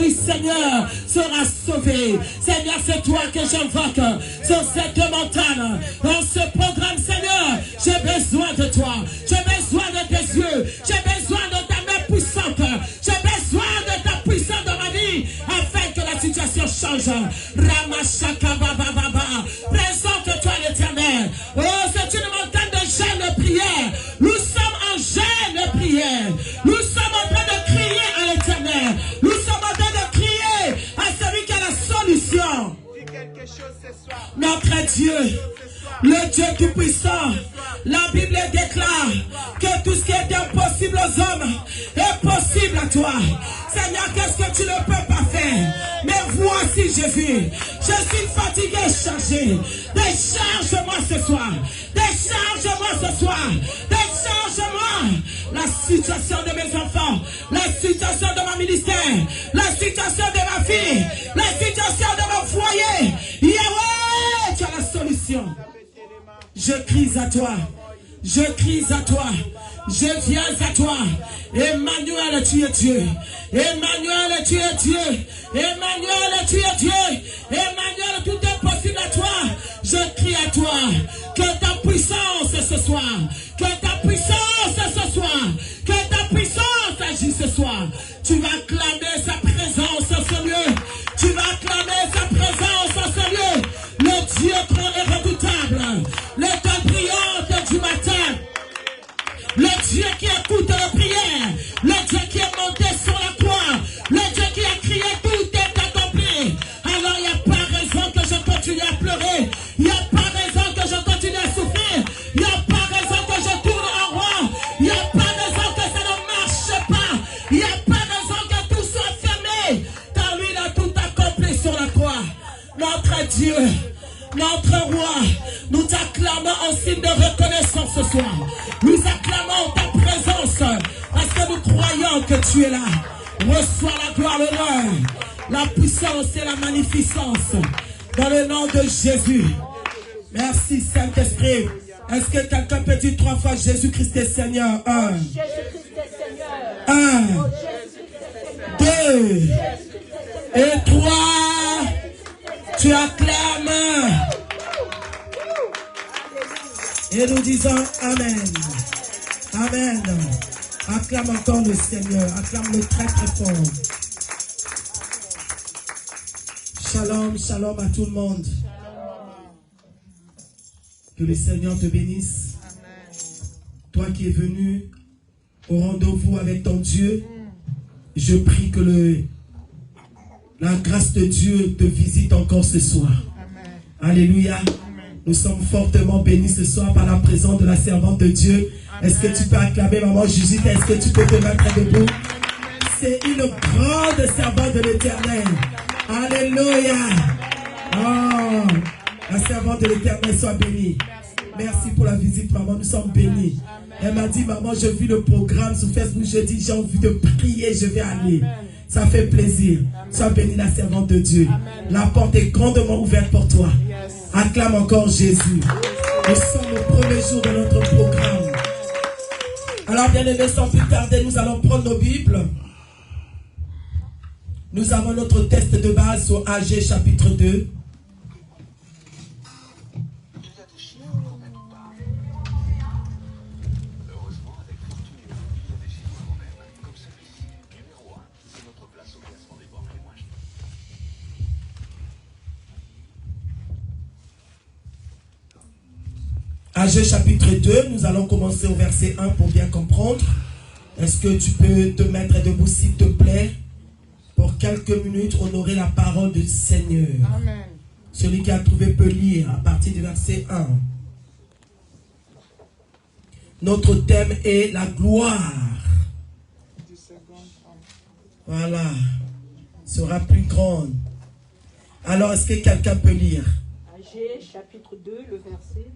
du Seigneur sera sauvé. Seigneur, c'est toi que j'invoque sur cette montagne. Dans ce programme, Seigneur, j'ai besoin de toi. J'ai besoin de tes yeux. J'ai besoin de ta main puissante. J'ai besoin de ta puissance dans ma vie afin que la situation change. Ramashaka Baba. Présente-toi l'Éternel. Oh, c'est une montagne de jeûne de prière. Nous sommes en jeûne de prière. Nous sommes en train de crier à l'Éternel. Nous sommes en train de crier à celui qui a la solution. Notre Dieu, le Dieu tout-puissant, la Bible déclare que tout ce qui est impossible aux hommes est possible à toi. Seigneur, qu'est-ce que tu ne peux pas faire? Mais voici Jésus. Je suis fatigué, chargé. Décharge-moi ce soir. Décharge-moi ce soir. Décharge-moi. La situation de mes enfants, la situation de mon ministère, la situation de ma fille, la situation de mon foyer. Yahweh, tu as la solution. Je crie à toi. Je crie à toi. Je viens à toi. Emmanuel, tu es Dieu. Emmanuel, tu es Dieu. Emmanuel, tu es Dieu. Emmanuel, tout est possible à toi. Je crie à toi. Que ta puissance ce soir. Que ta puissance ce soir. Que ta puissance agisse ce soir. Tu vas clamer sa présence en ce lieu. Tu vas clamer sa présence en ce lieu. Le Dieu grand et redoutable. L'étoile brillante du matin. Le Dieu qui écoute la prière. Le Dieu qui est monté sur la croix. Le Dieu qui a crié, tout est accompli. Alors il n'y a pas raison que je continue à pleurer. Il n'y a pas raison que je continue à souffrir. Il n'y a pas raison que je tourne en rond. Il n'y a pas raison que ça ne marche pas. Il n'y a pas raison que tout soit fermé. Car lui, il a tout accompli sur la croix. Notre Dieu, notre roi, nous t'acclamons en signe de reconnaissance ce soir. Nous acclamons ta présence parce que nous croyons que tu es là. Reçois la gloire, l'honneur, la puissance et la magnificence dans le nom de Jésus. Merci Saint-Esprit. Est-ce que quelqu'un peut dire 3 fois Jésus-Christ est Seigneur? 1, 2 et 3. Tu acclames. Et nous disons Amen. Amen. Acclame encore le Seigneur. Acclame-le très très fort. Shalom, shalom à tout le monde. Que le Seigneur te bénisse. Toi qui es venu au rendez-vous avec ton Dieu, je prie que la grâce de Dieu te visite encore ce soir. Alléluia. Nous sommes fortement bénis ce soir par la présence de la servante de Dieu. Est-ce que tu peux acclamer maman Judith? Est-ce que tu peux te mettre debout? C'est une grande servante de l'Éternel. Alléluia. Oh, la servante de l'Éternel soit bénie. Merci pour la visite maman, nous sommes bénis. Elle m'a dit maman, je vis le programme sur Facebook, je dis j'ai envie de prier, je vais aller. Ça fait plaisir. Sois bénie la servante de Dieu. La porte est grandement ouverte pour toi. Acclame encore Jésus. Nous sommes au premier jour de notre programme. Alors bien aimés, sans plus tarder, nous allons prendre nos Bibles. Nous avons notre test de base sur AG chapitre 2. AG chapitre 2, nous allons commencer au verset 1 pour bien comprendre. Est-ce que tu peux te mettre debout s'il te plaît? Pour quelques minutes, honorer la parole du Seigneur. Amen. Celui qui a trouvé peut lire à partir du verset 1. Notre thème est la gloire. Voilà. Sera plus grande. Alors, est-ce que quelqu'un peut lire? AG chapitre 2, le verset.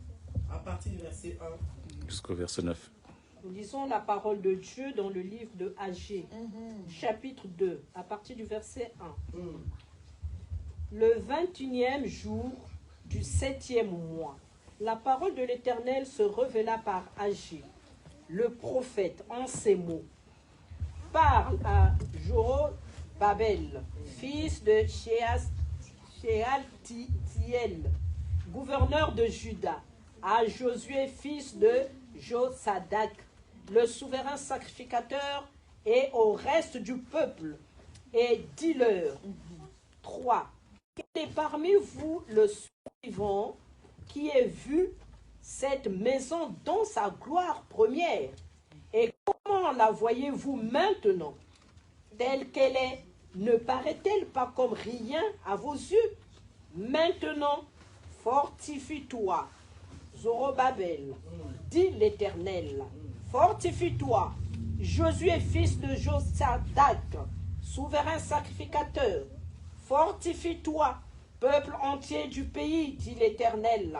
À partir du verset 1. Jusqu'au verset 9. Nous lisons la parole de Dieu dans le livre de AG, chapitre 2, à partir du verset 1. Le 21e jour du 7e mois, la parole de l'Éternel se révéla par AG, le prophète, en ces mots. Parle à Babel, fils de Shealtiel, gouverneur de Juda, à Josué, fils de Josadak, le souverain sacrificateur, et au reste du peuple, et dis-leur. 3. Quel est parmi vous le suivant qui ait vu cette maison dans sa gloire première? Et comment la voyez-vous maintenant? Telle qu'elle est, ne paraît-elle pas comme rien à vos yeux? Maintenant, fortifie-toi, Zorobabel, dit l'Éternel. Fortifie-toi, Josué, fils de Josadak, souverain sacrificateur. Fortifie-toi, peuple entier du pays, dit l'Éternel,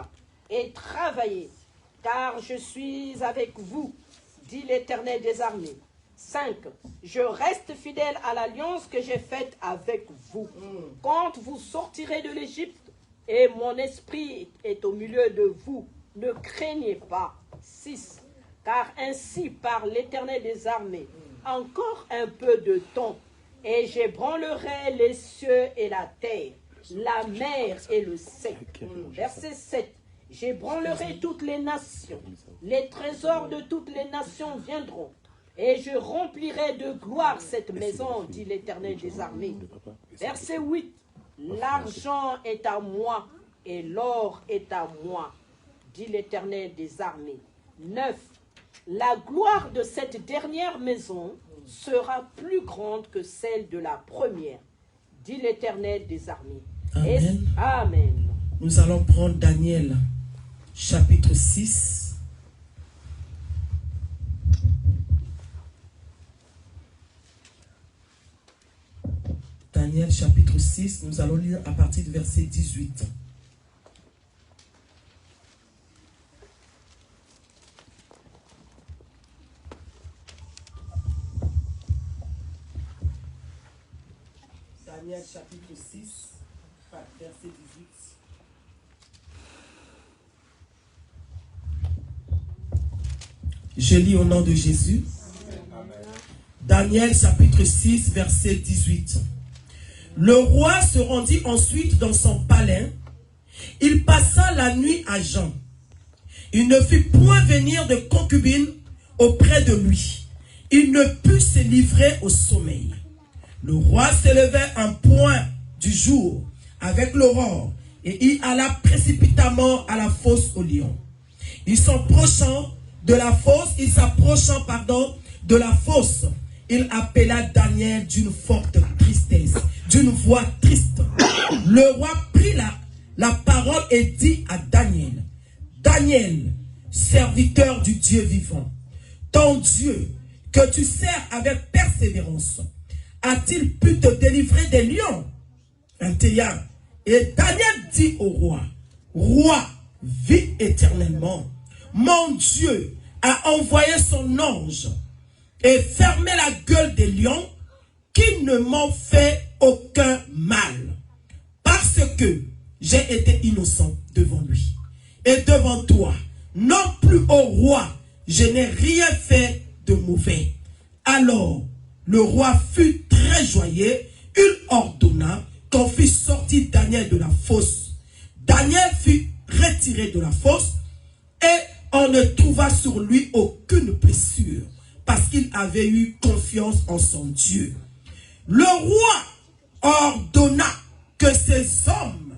et travaillez, car je suis avec vous, dit l'Éternel des armées. 5. Je reste fidèle à l'alliance que j'ai faite avec vous. Quand vous sortirez de l'Égypte, et mon esprit est au milieu de vous, ne craignez pas. 6. Car ainsi parle l'Éternel des armées, encore un peu de temps, et j'ébranlerai les cieux et la terre, la mer et le sec. Verset 7. J'ébranlerai toutes les nations, les trésors de toutes les nations viendront, et je remplirai de gloire cette maison, dit l'Éternel des armées. Verset 8. L'argent est à moi, et l'or est à moi, dit l'Éternel des armées. 9. La gloire de cette dernière maison sera plus grande que celle de la première, dit l'Éternel des armées. Amen. Amen. Nous allons prendre Daniel, chapitre 6. Daniel, chapitre 6, nous allons lire à partir du verset 18. Daniel chapitre 6, verset 18. Je lis au nom de Jésus. Amen. Daniel chapitre 6, verset 18. Le roi se rendit ensuite dans son palais. Il passa la nuit à jeun. Il ne fit point venir de concubine auprès de lui. Il ne put se livrer au sommeil. Le roi s'élevait un point du jour avec l'aurore et il alla précipitamment à la fosse aux lions. Il s'approchant de la fosse, il appela Daniel d'une forte tristesse, d'une voix triste. Le roi prit la parole et dit à Daniel, Daniel, serviteur du Dieu vivant, ton Dieu que tu sers avec persévérance, a-t-il pu te délivrer des lions? 21. Et Daniel dit au roi, roi, vis éternellement. Mon Dieu a envoyé son ange et fermé la gueule des lions qui ne m'ont fait aucun mal. Parce que j'ai été innocent devant lui. Et devant toi, non plus au roi, je n'ai rien fait de mauvais. Alors, le roi fut très joyeux. Il ordonna qu'on fît sortir Daniel de la fosse. Daniel fut retiré de la fosse et on ne trouva sur lui aucune blessure parce qu'il avait eu confiance en son Dieu. Le roi ordonna que ces hommes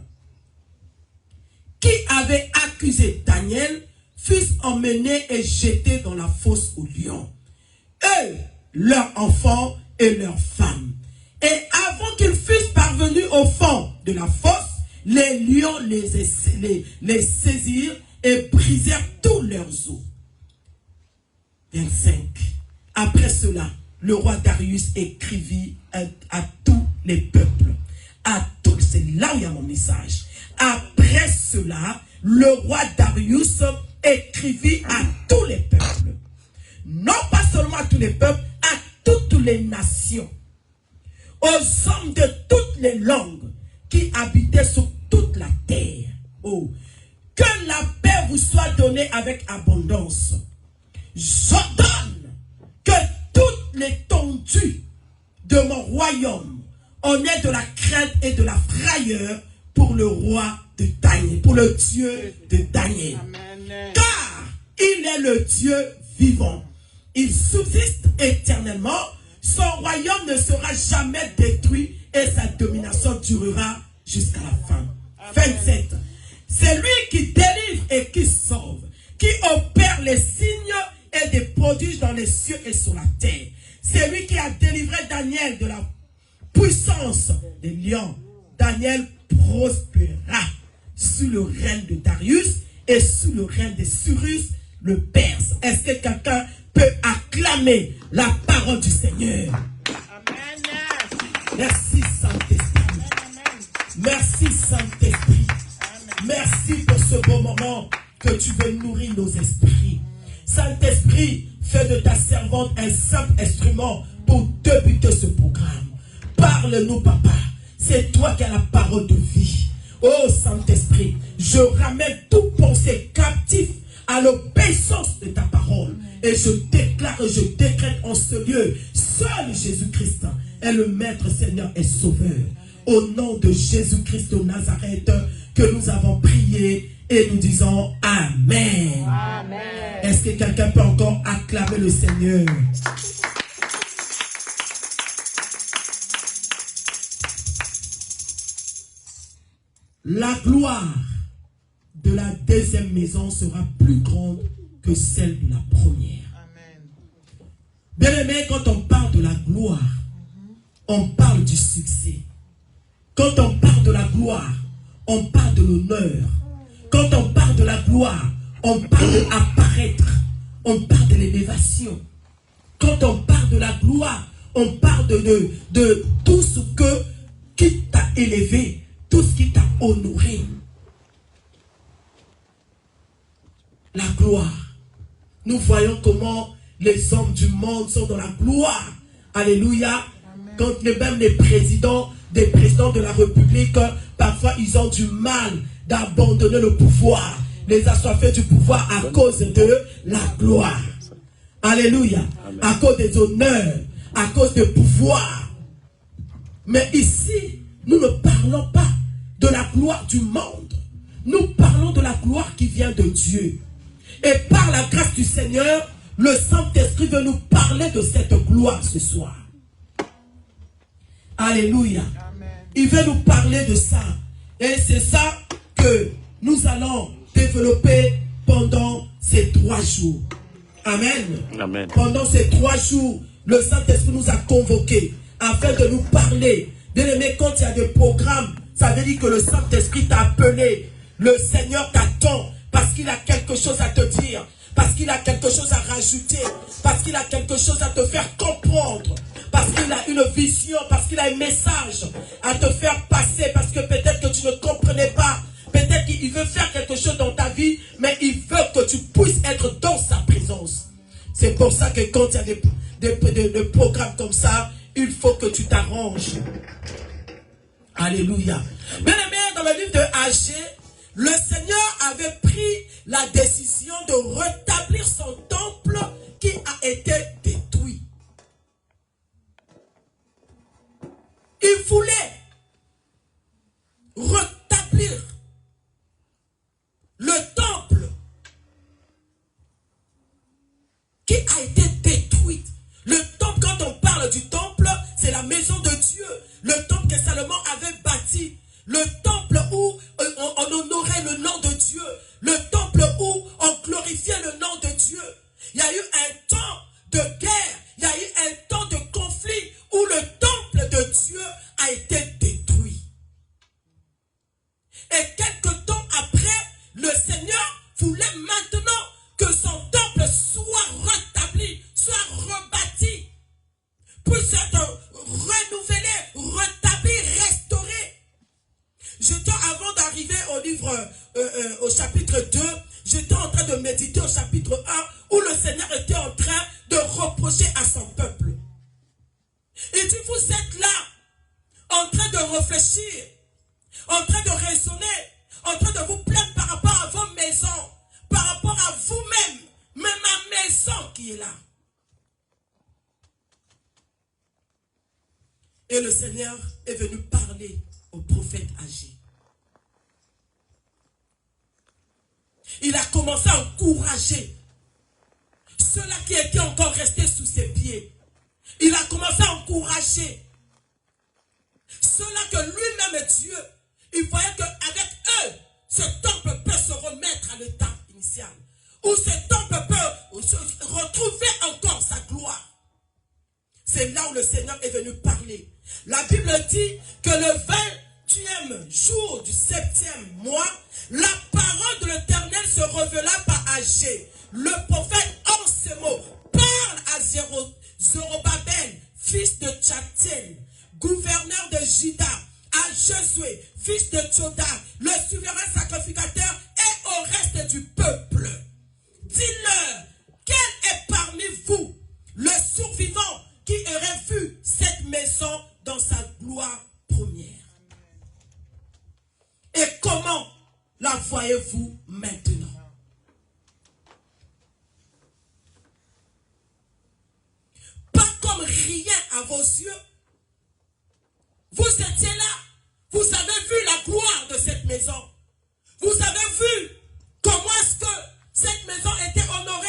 qui avaient accusé Daniel fussent emmenés et jetés dans la fosse aux lions. Eux, leurs enfants et leurs femmes. Et avant qu'ils fussent parvenus au fond de la fosse, les lions les saisirent et brisèrent tous leurs os. 25. Après cela, le roi Darius écrivit à tous les peuples. C'est là où il y a mon message. Après cela, le roi Darius écrivit à tous les peuples. Non pas seulement à tous les peuples, à toutes les nations, aux hommes de toutes les langues qui habitaient sur toute la terre. Oh, que la paix vous soit donnée avec abondance. J'ordonne que toute l'étendue de mon royaume on est de la crainte et de la frayeur pour le roi de Daniel, pour le Dieu de Daniel. Amen. Car il est le Dieu vivant. Il subsiste éternellement. Son royaume ne sera jamais détruit et sa domination durera jusqu'à la fin. 27. C'est lui qui délivre et qui sauve, qui opère les signes et des prodiges dans les cieux et sur la terre. C'est lui qui a délivré Daniel de la puissance des lions. Daniel prospéra sous le règne de Darius et sous le règne de Cyrus le Perse. Est-ce que quelqu'un peut acclamer la parole du Seigneur? Amen. Merci Saint-Esprit. Merci Saint-Esprit. Merci pour ce beau moment que tu veux nourrir nos esprits. Saint-Esprit, fais de ta servante un simple instrument pour débuter ce programme. Parle-nous, papa. C'est toi qui as la parole de vie. Oh Saint-Esprit, je ramène toute pensée captive à l'obéissance de ta parole. Et je déclare et je décrète en ce lieu, seul Jésus-Christ est le Maître, Seigneur et Sauveur. Au nom de Jésus-Christ de Nazareth, que nous avons prié et nous disons Amen. Amen. Est-ce que quelqu'un peut encore acclamer le Seigneur? La gloire de la deuxième maison sera plus grande que celle de la première. Amen. Bien aimé, quand on parle de la gloire, on parle du succès. Quand on parle de la gloire, on parle de l'honneur. Quand on parle de la gloire, on parle d'apparaître. On parle de l'élévation. Quand on parle de la gloire, on parle de tout ce qui t'a élevé, tout ce qui t'a honoré. La gloire. Nous voyons comment les hommes du monde sont dans la gloire. Alléluia. Quand même les présidents, des présidents de la République, parfois ils ont du mal d'abandonner le pouvoir, les assoiffés du pouvoir à cause de la gloire. Alléluia. Amen. À cause des honneurs, à cause du pouvoir. Mais ici, nous ne parlons pas de la gloire du monde. Nous parlons de la gloire qui vient de Dieu. Et par la grâce du Seigneur, le Saint-Esprit veut nous parler de cette gloire ce soir. Alléluia. Amen. Il veut nous parler de ça. Et c'est ça que nous allons développer pendant ces 3 jours. Amen. Amen. Pendant ces 3 jours, le Saint-Esprit nous a convoqués afin de nous parler. Bien aimé, quand il y a des programmes, ça veut dire que le Saint-Esprit t'a appelé. Le Seigneur t'attend parce qu'il a quelque chose à te dire, parce qu'il a quelque chose à rajouter, parce qu'il a quelque chose à te faire comprendre, parce qu'il a une vision, parce qu'il a un message à te faire passer, parce que peut-être que tu ne comprenais pas, peut-être qu'il veut faire quelque chose dans ta vie, mais il veut que tu puisses être dans sa présence. C'est pour ça que quand il y a des programmes comme ça, il faut que tu t'arranges. Alléluia. Bien aimé, dans le livre de Agé, le Seigneur avait pris la décision de rétablir son temple qui a été détruit. Il voulait rétablir le temple qui a été détruit. Le temple, quand on parle du temple, c'est la maison de Dieu. Le temple que Salomon avait bâti. Le temple où on honorait le nom de Dieu. Le temple où on glorifiait le nom de Dieu. Il y a eu un temps de guerre. Il y a eu un temps de conflit où le temple de Dieu a été détruit. Et quelque temps après, le Seigneur voulait maintenant que son temple soit rétabli, soit rebâti, puisse être renouvelé, rétabli, restauré. J'étais avant d'arriver au livre, au chapitre 2, j'étais en train de méditer au chapitre 1, où le Seigneur était en train de reprocher à son peuple. Il dit, vous êtes là, en train de réfléchir, en train de raisonner, en train de vous plaindre par rapport à vos maisons, par rapport à vous-même, mais ma maison qui est là. Et le Seigneur est venu parler au prophète Agé. Il a commencé à encourager ceux-là qui étaient encore restés sous ses pieds. Il a commencé à encourager ceux-là que lui-même est Dieu. Il voyait qu'avec eux, ce temple peut se remettre à l'état initial. Ou ce temple peut se retrouver encore sa gloire. C'est là où le Seigneur est venu parler. La Bible dit que le 20e jour du 7e mois, la parole de l'Éternel se révéla par Agé. Le prophète en ces mots parle à Zorobabel, fils de Tchatien, gouverneur de Juda, à Josué, fils de Tchoda, le souverain sacrificateur, et au reste du peuple. Dis-leur, quel est parmi vous le survivant qui aurait vu cette maison dans sa gloire première? Et comment la voyez-vous maintenant? Pas comme rien à vos yeux. Vous étiez là. Vous avez vu la gloire de cette maison. Vous avez vu comment est-ce que cette maison était honorée.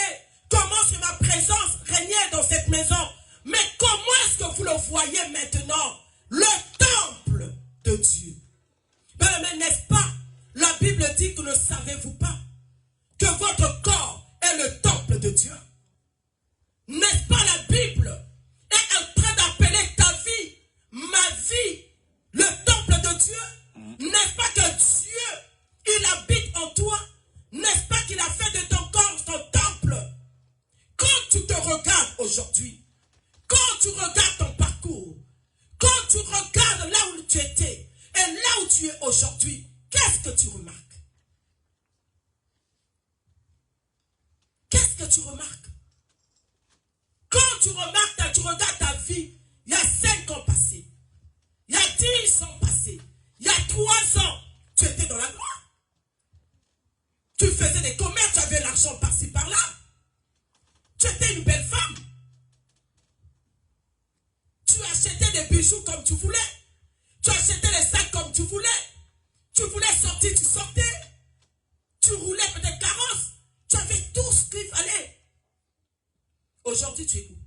Comment est-ce que ma présence régnait dans cette maison. Mais comment est-ce que vous le voyez maintenant? Le temple de Dieu. Mais n'est-ce pas? La Bible dit que ne savez-vous pas que votre corps est le temple de Dieu? N'est-ce pas la Bible est en train d'appeler ta vie, ma vie, le temple de Dieu? N'est-ce pas que Dieu, il habite en toi? N'est-ce pas qu'il a fait de ton corps son temple? Quand tu te regardes aujourd'hui, quand tu regardes ton parcours, quand tu regardes là où tu étais et là où tu es aujourd'hui, qu'est-ce que tu remarques? Qu'est-ce que tu remarques? Quand tu remarques, tu regardes ta vie, il y a 5 ans passés, il y a 10 ans passés, il y a 3 ans, tu étais dans la gloire. Tu faisais des commerces, tu avais l'argent par-ci, par-là. Tu étais une belle femme. Tu achetais des bijoux comme tu voulais. Tu achetais les sacs comme tu voulais. Tu voulais sortir, tu sortais. Tu roulais peut-être carrosse. Tu avais tout ce qu'il fallait. Aujourd'hui, tu es où?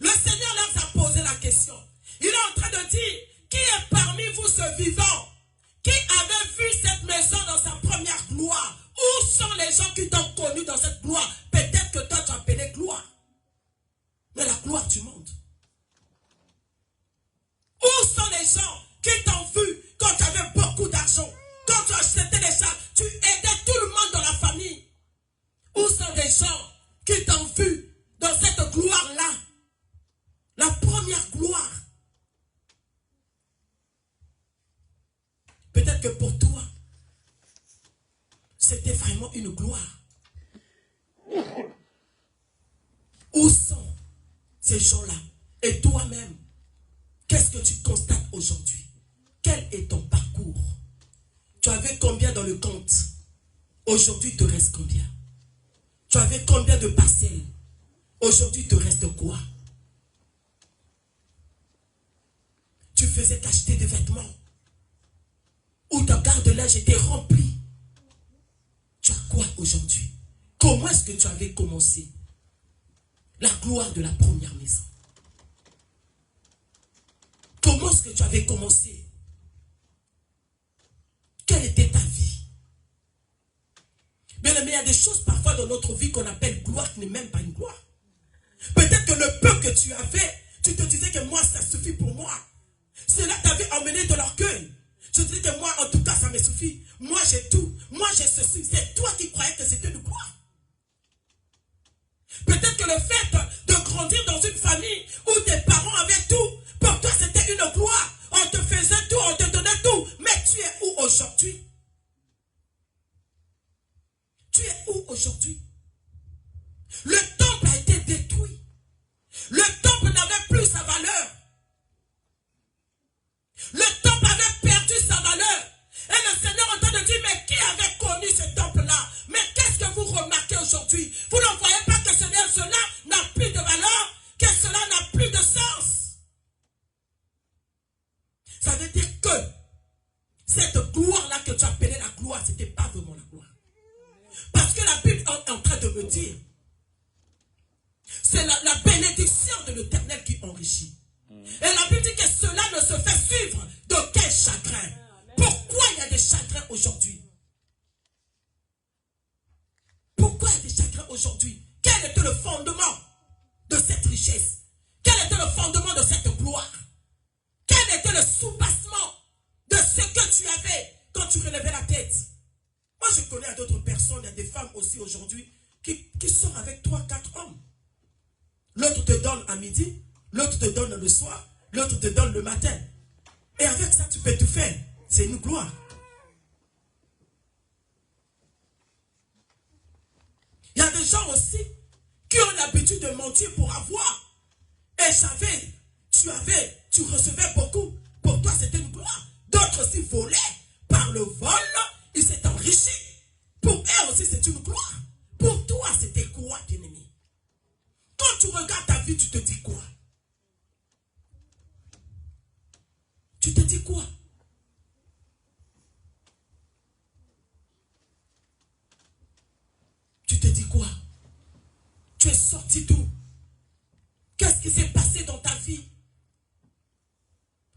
Le Seigneur leur a posé la question. Il est en train de dire, qui est parmi vous ce vivant qui avait vu cette maison dans sa première gloire? Où sont les gens qui t'ont connu dans cette gloire? Peut-être que toi tu as appelé gloire. Mais la gloire du monde. Où sont les gens qui t'ont vu quand tu avais beaucoup d'argent? Quand tu achetais des chats, tu aidais tout le monde dans la famille. Où sont les gens qui t'ont vu dans cette gloire-là? La première gloire. Peut-être que pour toi, c'était vraiment une gloire. Où sont ces gens-là? Et toi-même, qu'est-ce que tu constates aujourd'hui? Quel est ton parcours? Tu avais combien dans le compte? Aujourd'hui, il te reste combien? Tu avais combien de parcelles? Aujourd'hui, il te reste quoi? Tu faisais t'acheter des vêtements où ta garde-linge était remplie. Tu as quoi aujourd'hui? Comment est-ce que tu avais commencé? La gloire de la première maison. Comment est-ce que tu avais commencé? Quelle était ta vie? Bien aimé, il y a des choses parfois dans notre vie qu'on appelle gloire qui n'est même pas une gloire. Peut-être que le peu que tu avais, tu te disais que moi, ça suffit pour moi. Cela t'avait emmené de l'orgueil. Tu te dis que moi, en tout cas, ça me suffit. Moi, j'ai tout. Moi, j'ai ceci. C'est toi qui croyais que c'était une gloire. Peut-être que le fait de grandir dans une famille où tes parents avaient tout, pour toi, c'était une gloire. On te faisait tout, on te donnait tout. Mais tu es où aujourd'hui? Tu es où aujourd'hui? Le temple a été détruit. Le temple n'avait plus sa valeur. Le temple avait perdu sa valeur. Et le Seigneur est en train de dire, mais qui avait connu ce temple-là? Mais qu'est-ce que vous remarquez aujourd'hui? Vous ne voyez pas que cela n'a plus de valeur? que cette gloire-là que tu appelais la gloire, ce n'était pas vraiment la gloire. Parce que la Bible est en train de me dire, c'est la bénédiction de l'Éternel qui enrichit. Et la Bible dit que cela ne se fait suivre d'aucun chagrin. Pourquoi il y a des chagrins aujourd'hui? Pourquoi il y a des chagrins aujourd'hui? Quel était le fondement de cette richesse? Quel était le fondement de cette gloire? Quel était le soubassement de ce que tu avais quand tu relevais la tête? Moi, je connais d'autres personnes, il y a des femmes aussi aujourd'hui qui sont avec 3-4 hommes. L'autre te donne à midi, l'autre te donne le soir, l'autre te donne le matin. Et avec ça, tu peux tout faire. C'est une gloire. Il y a des gens aussi qui ont l'habitude de mentir pour avoir. Et tu recevais beaucoup. Pour toi, c'était une gloire. D'autres aussi volaient. Par le vol, ils s'étaient enrichis. Pour eux aussi, c'est une gloire. Pour toi, c'était quoi, ennemi? Quand tu regardes ta vie, tu te dis quoi? Tu te dis quoi? Tu te dis quoi? Tu es sorti d'où? Qu'est-ce qui s'est passé dans ta vie?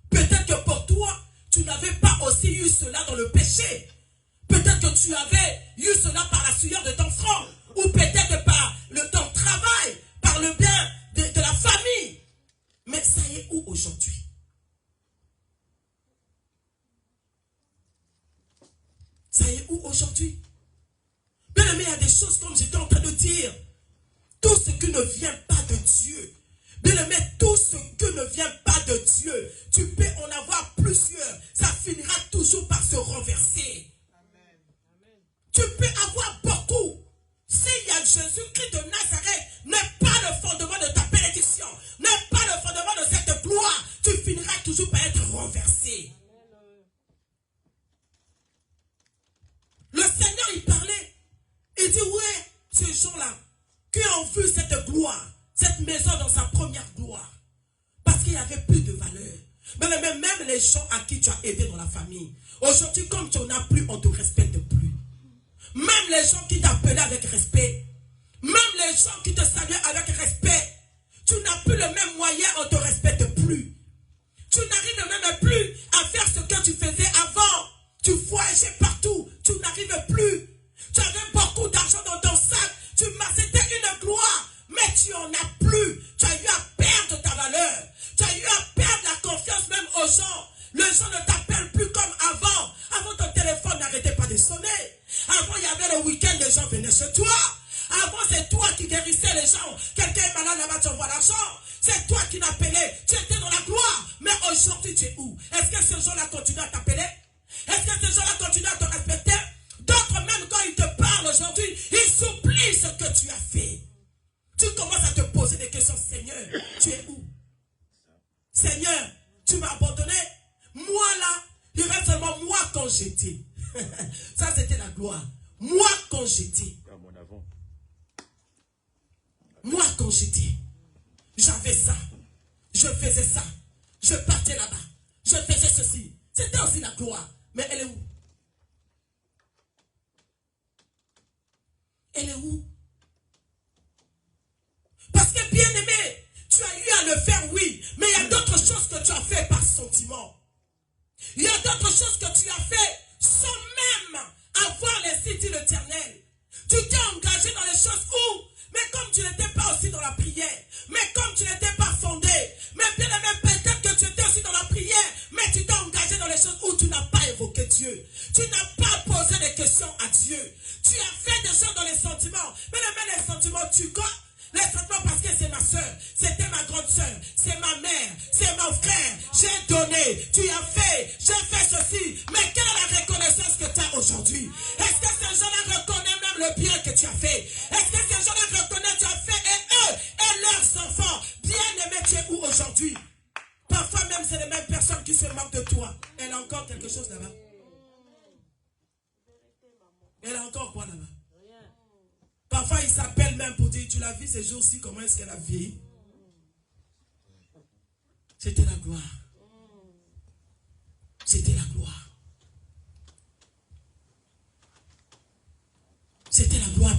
Peut-être que pour toi, tu n'avais pas aussi eu cela dans le péché. Peut-être que tu avais eu cela par la sueur de ton front. Ou peut-être par ton travail, par le bien de la famille. Mais ça y est où aujourd'hui? Ça y est où aujourd'hui? Bien aimé, il y a des choses comme j'étais en train de dire. Tout ce qui ne vient pas de Dieu. Bien aimé, tout ce qui ne vient pas de Dieu, tu peux en avoir plusieurs. Ça finira toujours par se renverser. Amen. Tu peux avoir beaucoup. S'il y a Jésus-Christ de Nazareth, n'est pas le fondement de ta bénédiction, n'est pas le fondement de cette gloire, tu finiras toujours par être renversé. Le Seigneur, il parlait. Il dit, ouais, ces gens-là qui ont vu cette gloire, cette maison dans sa première gloire, parce qu'il n'y avait plus de valeur. Mais même les gens à qui tu as aidé dans la famille, aujourd'hui, comme tu n'en as plus, on ne te respecte plus. Même les gens qui t'appelaient avec respect, même les gens qui te saluaient avec respect, tu n'as plus le même moyen, on ne te respecte plus. Tu n'arrives même plus à faire ce que tu faisais avant. Tu voyageais partout, tu n'arrives plus. Tu avais beaucoup d'argent dans ton sac, c'était une gloire, mais tu n'en as plus. Tu as eu à perdre ta valeur. Tu as eu à perdre la confiance même aux gens. Les gens ne t'appellent plus comme avant. Avant, ton téléphone n'arrêtait pas de sonner. Avant, il y avait le week-end, les gens venaient chez toi. Avant, c'est toi qui guérissais les gens. Quelqu'un est malade là-bas, tu envoies l'argent. C'est toi qui l'appelais. Tu étais dans la gloire. Mais aujourd'hui, tu es où? Est-ce que ces gens-là continuent à t'appeler? Est-ce que ces gens-là continuent à te respecter? D'autres, même quand ils te parlent aujourd'hui, ils oublient ce que tu as fait. Tu commences à te poser des questions. Seigneur, tu es où? Seigneur, tu m'as abandonné. Moi là, il reste seulement moi quand j'étais. Ça, c'était la gloire. Moi quand j'étais. Moi quand j'étais. J'avais ça. Je faisais ça. Je partais là-bas. Je faisais ceci. C'était aussi la gloire. Mais elle est où? Elle est où? Parce que bien aimé, tu as eu à le faire, oui. Mais il y a d'autres choses que tu as fait par sentiment. Il y a d'autres choses que tu as fait sans même avoir les signes de l'Éternel. Tu t'es engagé dans les choses où, mais comme tu n'étais pas aussi dans la prière, mais comme tu n'étais pas fondé, mais bien aimé, peut-être que tu étais aussi dans la prière, mais tu t'es engagé dans les choses où tu n'as pas évoqué Dieu. Tu n'as pas posé des questions à Dieu. Tu as fait des choses dans les sentiments. Mais les sentiments, tu connais. Les sentiments parce que c'est ma soeur, c'était ma grande soeur, c'est ma mère, c'est mon frère. J'ai donné, tu as fait, j'ai fait ceci. Mais quelle est la reconnaissance que tu as aujourd'hui? Est-ce que ces gens-là reconnaissent même le bien que tu as fait? Est-ce que ces gens-là reconnaissent que tu as fait et eux et leurs enfants? Bien aimés, tu es où aujourd'hui? Parfois même c'est les mêmes personnes qui se moquent de toi. Elle a encore quelque chose là-bas. Elle a encore quoi là-bas? Parfois, ils s'appellent même pour dire, tu l'as vu ces jours-ci, comment est-ce qu'elle a vieilli? C'était la gloire. C'était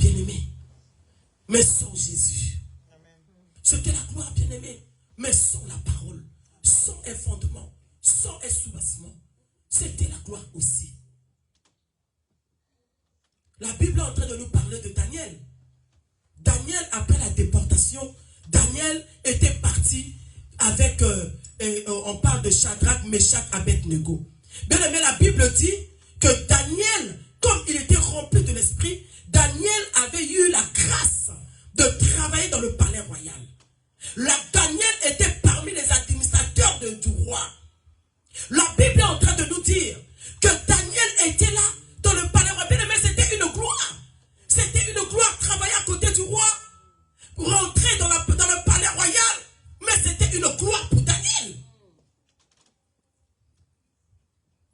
bien-aimé, mais sans Jésus. C'était la gloire, bien-aimé, mais sans la parole, sans un fondement, sans un soubassement. C'était la gloire aussi. La Bible est en train de nous parler de Daniel. Daniel, après la déportation, Daniel était parti avec, on parle de Shadrach, Meshach, Abednego. Bien aimé, la Bible dit que Daniel, comme il était rempli de l'esprit, Daniel avait eu la grâce de travailler dans le palais royal. Daniel était parmi les administrateurs du roi. La Bible est en train de nous dire que Daniel était là dans le palais royal. Bien aimé, c'était une gloire. C'était une gloire travailler à côté du roi, rentrer dans le palais royal. Mais c'était une gloire pour Daniel.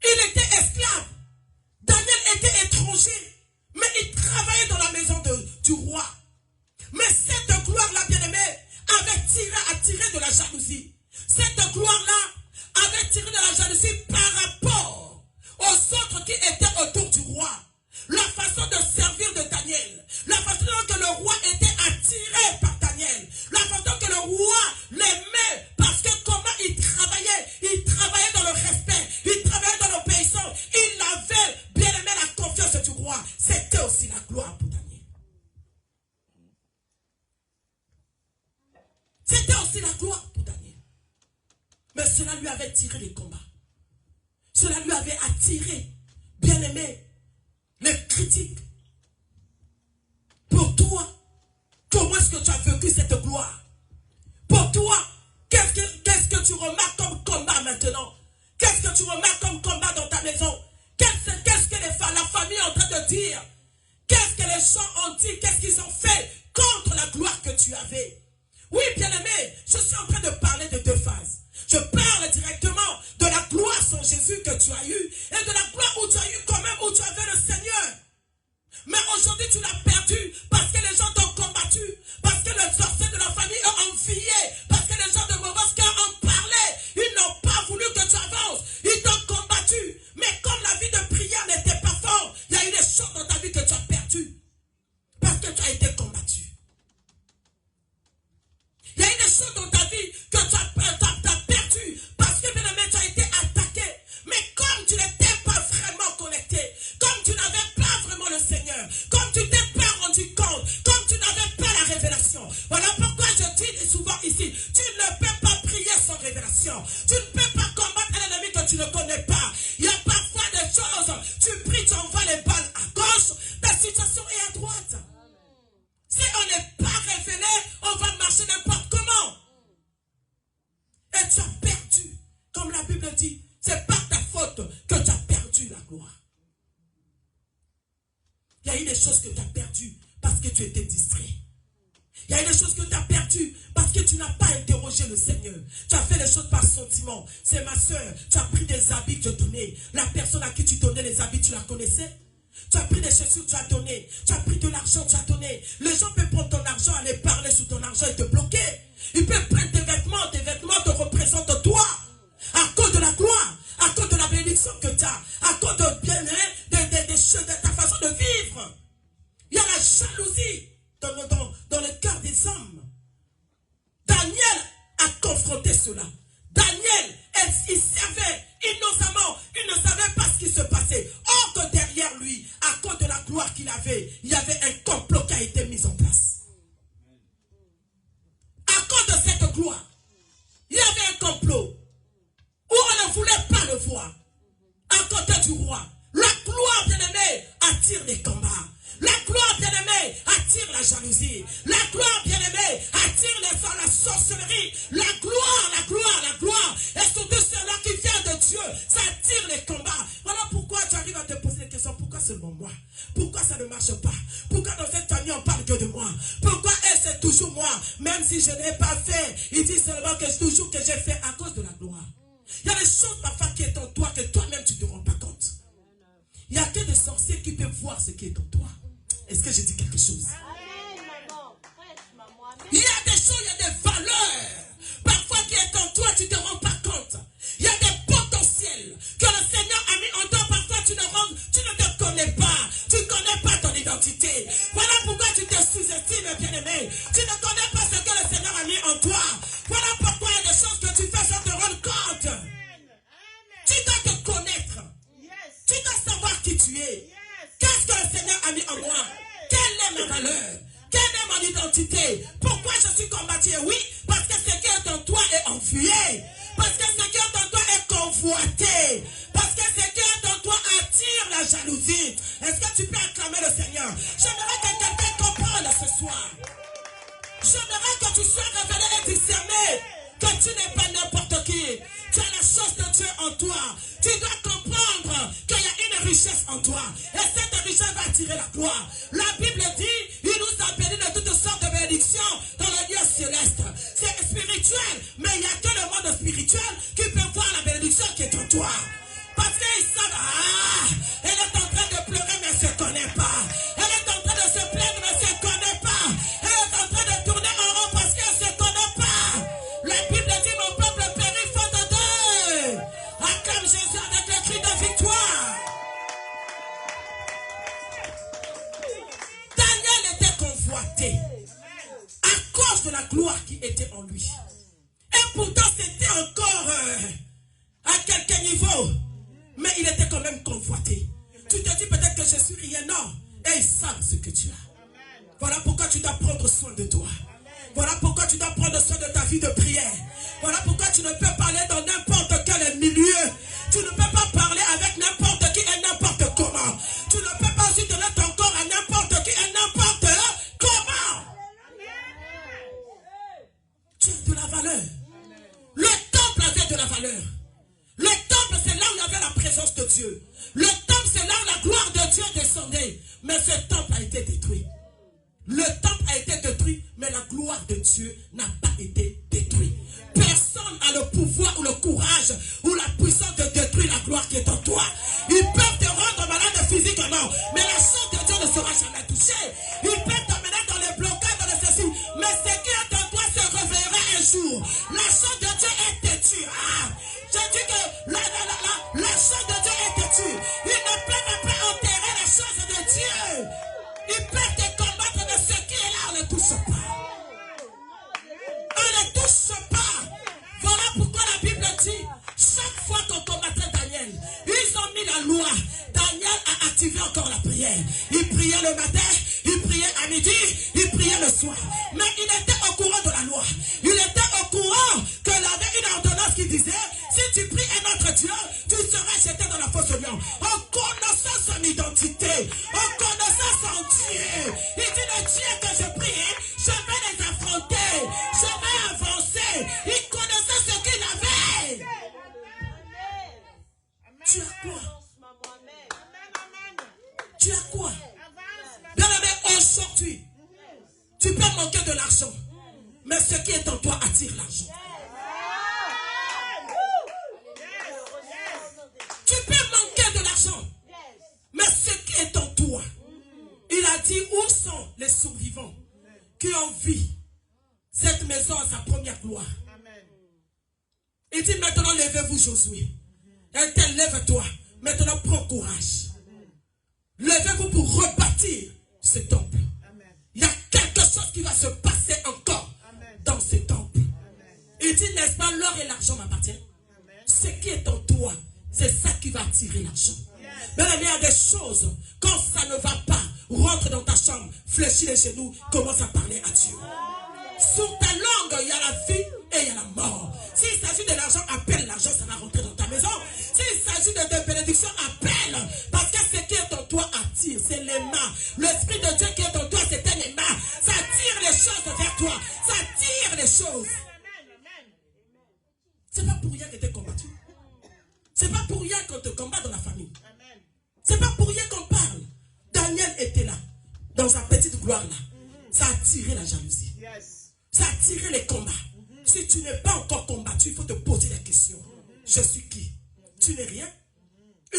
Il était esclave. Daniel était étranger. Mais il travaillait dans la maison du roi. Mais cette gloire-là, bien-aimé, avait attiré de la jalousie. Cette gloire-là avait tiré de la jalousie par rapport aux autres qui étaient autour du roi. La façon de servir de Daniel, la façon dont le roi était attiré par Daniel, la façon que le roi l'aimait, parce que comment il travaillait dans le respect, il travaillait dans l'obéissance, il avait bien aimé la confiance du roi. C'était aussi la gloire pour Daniel. C'était aussi la gloire pour Daniel. Mais cela lui avait tiré les combats. Cela lui avait attiré, bien aimé, les critiques. Pour toi, comment est-ce que tu as vécu cette gloire? Pour toi, qu'est-ce que tu remarques comme combat maintenant? Qu'est-ce que tu remarques comme combat dans ta maison? Qu'est-ce que la famille est en train de dire? Qu'est-ce que les gens ont dit? Qu'est-ce qu'ils ont fait contre la gloire que tu avais? Oui, bien-aimé, je suis en train de parler de deux phases. Je parle directement de la gloire sans Jésus que tu as eue et de la gloire où tu as eu quand même, où tu avais le Seigneur. Mais aujourd'hui, tu l'as perdu parce que les gens t'ont combattu, parce que les sorciers de la famille ont envié, parce que les gens de mauvaise cœur ont parlé. Ils n'ont pas voulu que tu avances. Ils t'ont combattu. Mais comme la vie de prière n'était pas forte, il y a eu des choses dans ta vie que tu as perdues parce que tu as été combattu. Il y a eu des choses dans ta vie que tu as perdu parce que, bien aimé, tu as été attaqué. Mais comme tu n'étais pas vraiment connecté, comme tu n'avais pas vraiment le Seigneur, comme tu t'es pas rendu compte, comme tu n'avais pas la révélation. Voilà pourquoi je dis souvent ici, tu ne peux pas prier sans révélation. Tu ne peux pas combattre un ennemi que tu ne connais pas. Il y a parfois des choses, tu pries, tu envoies les balles à gauche, ta situation est à droite. Si on n'est pas révélé, on va marcher n'importe comment. Et tu as perdu. Comme la Bible dit, c'est par ta faute que tu as perdu la gloire. Il y a eu des choses que tu as perdues parce que tu étais distrait. Il y a eu des choses que tu as perdues parce que tu n'as pas interrogé le Seigneur. Tu as fait les choses par sentiment. C'est ma soeur, tu as pris des habits que tu donnais. La personne à qui tu donnais les habits, tu la connaissais? Tu as pris des chaussures, tu as donné. Tu as pris de l'argent, tu as donné. Les gens peuvent prendre ton argent, aller parler sur ton argent et te bloquer. Ils peuvent prendre tes vêtements te représentent toi. À cause de la gloire, à cause de la bénédiction que tu as, à cause de bien-être, de ta façon de vivre. Il y a la jalousie dans le cœur des hommes. Daniel a confronté cela. Daniel, il servait innocemment. Il ne savait pas ce qui se passait. Or que derrière lui, à cause de la gloire qu'il avait, il y avait un complot qui a été mis en place. À cause de cette gloire, il y avait un complot où on ne voulait pas le voir. À côté du roi, la gloire, bien-aimée, attire les combats. La gloire, bien-aimée, attire la jalousie. La gloire, bien-aimée, attire la sorcellerie. La gloire. Et surtout cela qui vient de Dieu, ça attire les combats. Voilà pourquoi tu arrives à te poser des questions. Pourquoi seulement moi? Pourquoi ça ne marche pas? Pourquoi dans cette famille on parle que de moi? Pourquoi c'est toujours moi? Même si je n'ai pas fait, il dit seulement que c'est toujours que j'ai fait à cause de la gloire. Il y a des choses parfois qui sont en toi que toi-même tu ne te rends pas compte. Il n'y a que des sorciers qui peuvent voir ce qui est en toi. Est-ce que je dis quelque chose? Il y a des choses, il y a des valeurs. Parfois qui est en toi, tu ne te rends pas compte. Il y a des potentiels que le Seigneur a mis en toi. Parfois tu ne te connais pas. Tu ne connais pas ton identité. Voilà pourquoi valeur? Quelle est mon identité? Pourquoi je suis combattu? Oui, parce que ce qui est en toi est enfuyé. Parce que ce qui est en toi est convoité. Parce que ce qui est en toi attire la jalousie. Est-ce que tu peux acclamer le Seigneur? J'aimerais que quelqu'un comprenne ce soir. J'aimerais que tu sois révélé et discerné que tu n'es pas n'importe qui. Tu as la chose de Dieu en toi. Tu dois comprendre qu'il y a une richesse en toi. Et cette richesse va attirer la gloire. La Bible dit, il nous a bénis de toutes sortes de bénédictions dans le lieu céleste. C'est spirituel, mais il n'y a que le monde spirituel qui peut voir la bénédiction qui est en toi. Parce qu'ils savent, elle est en train de pleurer mais elle ne se connaît pas. Elle est en train de se plaindre mais elle ne se connaît pas. Elle est en train de tourner en rond parce qu'elle ne se connaît pas. La Bible dit, mon peuple périt faute de Dieu. Acclame Jésus avec le cri de victoire. Daniel était convoité à cause de la gloire qui était en lui. Et pourtant c'était encore à quelques niveaux. Mais il était quand même convoité. Tu te dis peut-être que je suis rien. Non. Et ils savent ce que tu as. Voilà pourquoi tu dois prendre soin de toi. Voilà pourquoi tu dois prendre soin de ta vie de prière. Voilà pourquoi tu ne peux parler dans n'importe quel milieu. Tu ne peux pas parler avec n'importe qui et n'importe comment. Tu ne peux pas aussi donner ton corps à n'importe qui et n'importe comment. Tu as de la valeur. Le temple avait de la valeur. Le temple, c'est là où il y avait la présence de Dieu. Le temple, c'est là où la gloire de Dieu descendait. Mais ce temple a été détruit. Le temple a été détruit, mais la gloire de Dieu n'a pas été détruite. Personne n'a le pouvoir ou le courage ou la puissance de détruire la gloire qui est en toi. Ils peuvent te rendre malade physiquement, mais la chose de Dieu ne sera jamais touchée. Ils peuvent t'emmener dans les blocages, dans les ceci, mais ce qui est en toi se révélera un jour. La chose de Dieu est têtue. Je dis que la chose de Dieu est têtue. Ils ne peuvent pas enterrer la chose de Dieu. Ils peuvent te combattre, mais ce qui est là, on ne touche pas. On ne touche pas. Voilà pourquoi la Bible dit, chaque fois qu'on combattait Daniel, ils ont mis la loi. Daniel a activé encore la prière. Il priait le matin, il priait à midi, il priait le soir. Mais il était au courant de la loi. Il était au courant qu'il avait une ordonnance qui disait, si tu pries un autre Dieu, tu seras jeté dans la fosse au lion. En connaissant son identité, en connaissant son Dieu, il dit le Dieu que je prie, je vais les affronter, je vais avancer. Il connaissait ce qu'il avait. Tu as quoi? Tu as quoi? Bien aimé, aujourd'hui, tu peux manquer de l'argent, mais ce qui est en toi attire l'argent. Tu peux manquer de l'argent, mais ce qui est en toi, il a dit, où sont les survivants qui ont vu cette maison à sa première gloire? Il dit, maintenant levez-vous Josué. Elle dit, lève-toi. Maintenant prends courage. Levez-vous pour rebâtir ce temple. Il y a quelque chose qui va se passer encore dans ce temple. Il dit, n'est-ce pas, l'or et l'argent m'appartiennent? Ce qui est en toi, c'est ça qui va attirer l'argent. Mais il y a des choses, quand ça ne va pas, rentre dans ta chambre, fléchis les genoux, commence à parler à Dieu. Sur ta langue, il y a la vie et il y a la mort. S'il s'agit de l'argent, appelle l'argent, ça va rentrer dans ta maison. S'il s'agit de bénédiction, appelle. Parce que ce qui est en toi attire, c'est l'aimant. L'Esprit de Dieu qui est en toi, c'est un aimant. Ça attire les choses vers toi. Ça attire les choses. C'est pas pour rien que tu es combattu. C'est pas pour rien qu'on te combat dans la famille. C'est pas pour rien qu'on parle. Daniel était là, dans sa petite gloire là. Ça a attiré la jalousie. Ça a attiré les combats. Si tu n'es pas encore combattu, il faut te poser la question. Je suis qui? Tu n'es rien.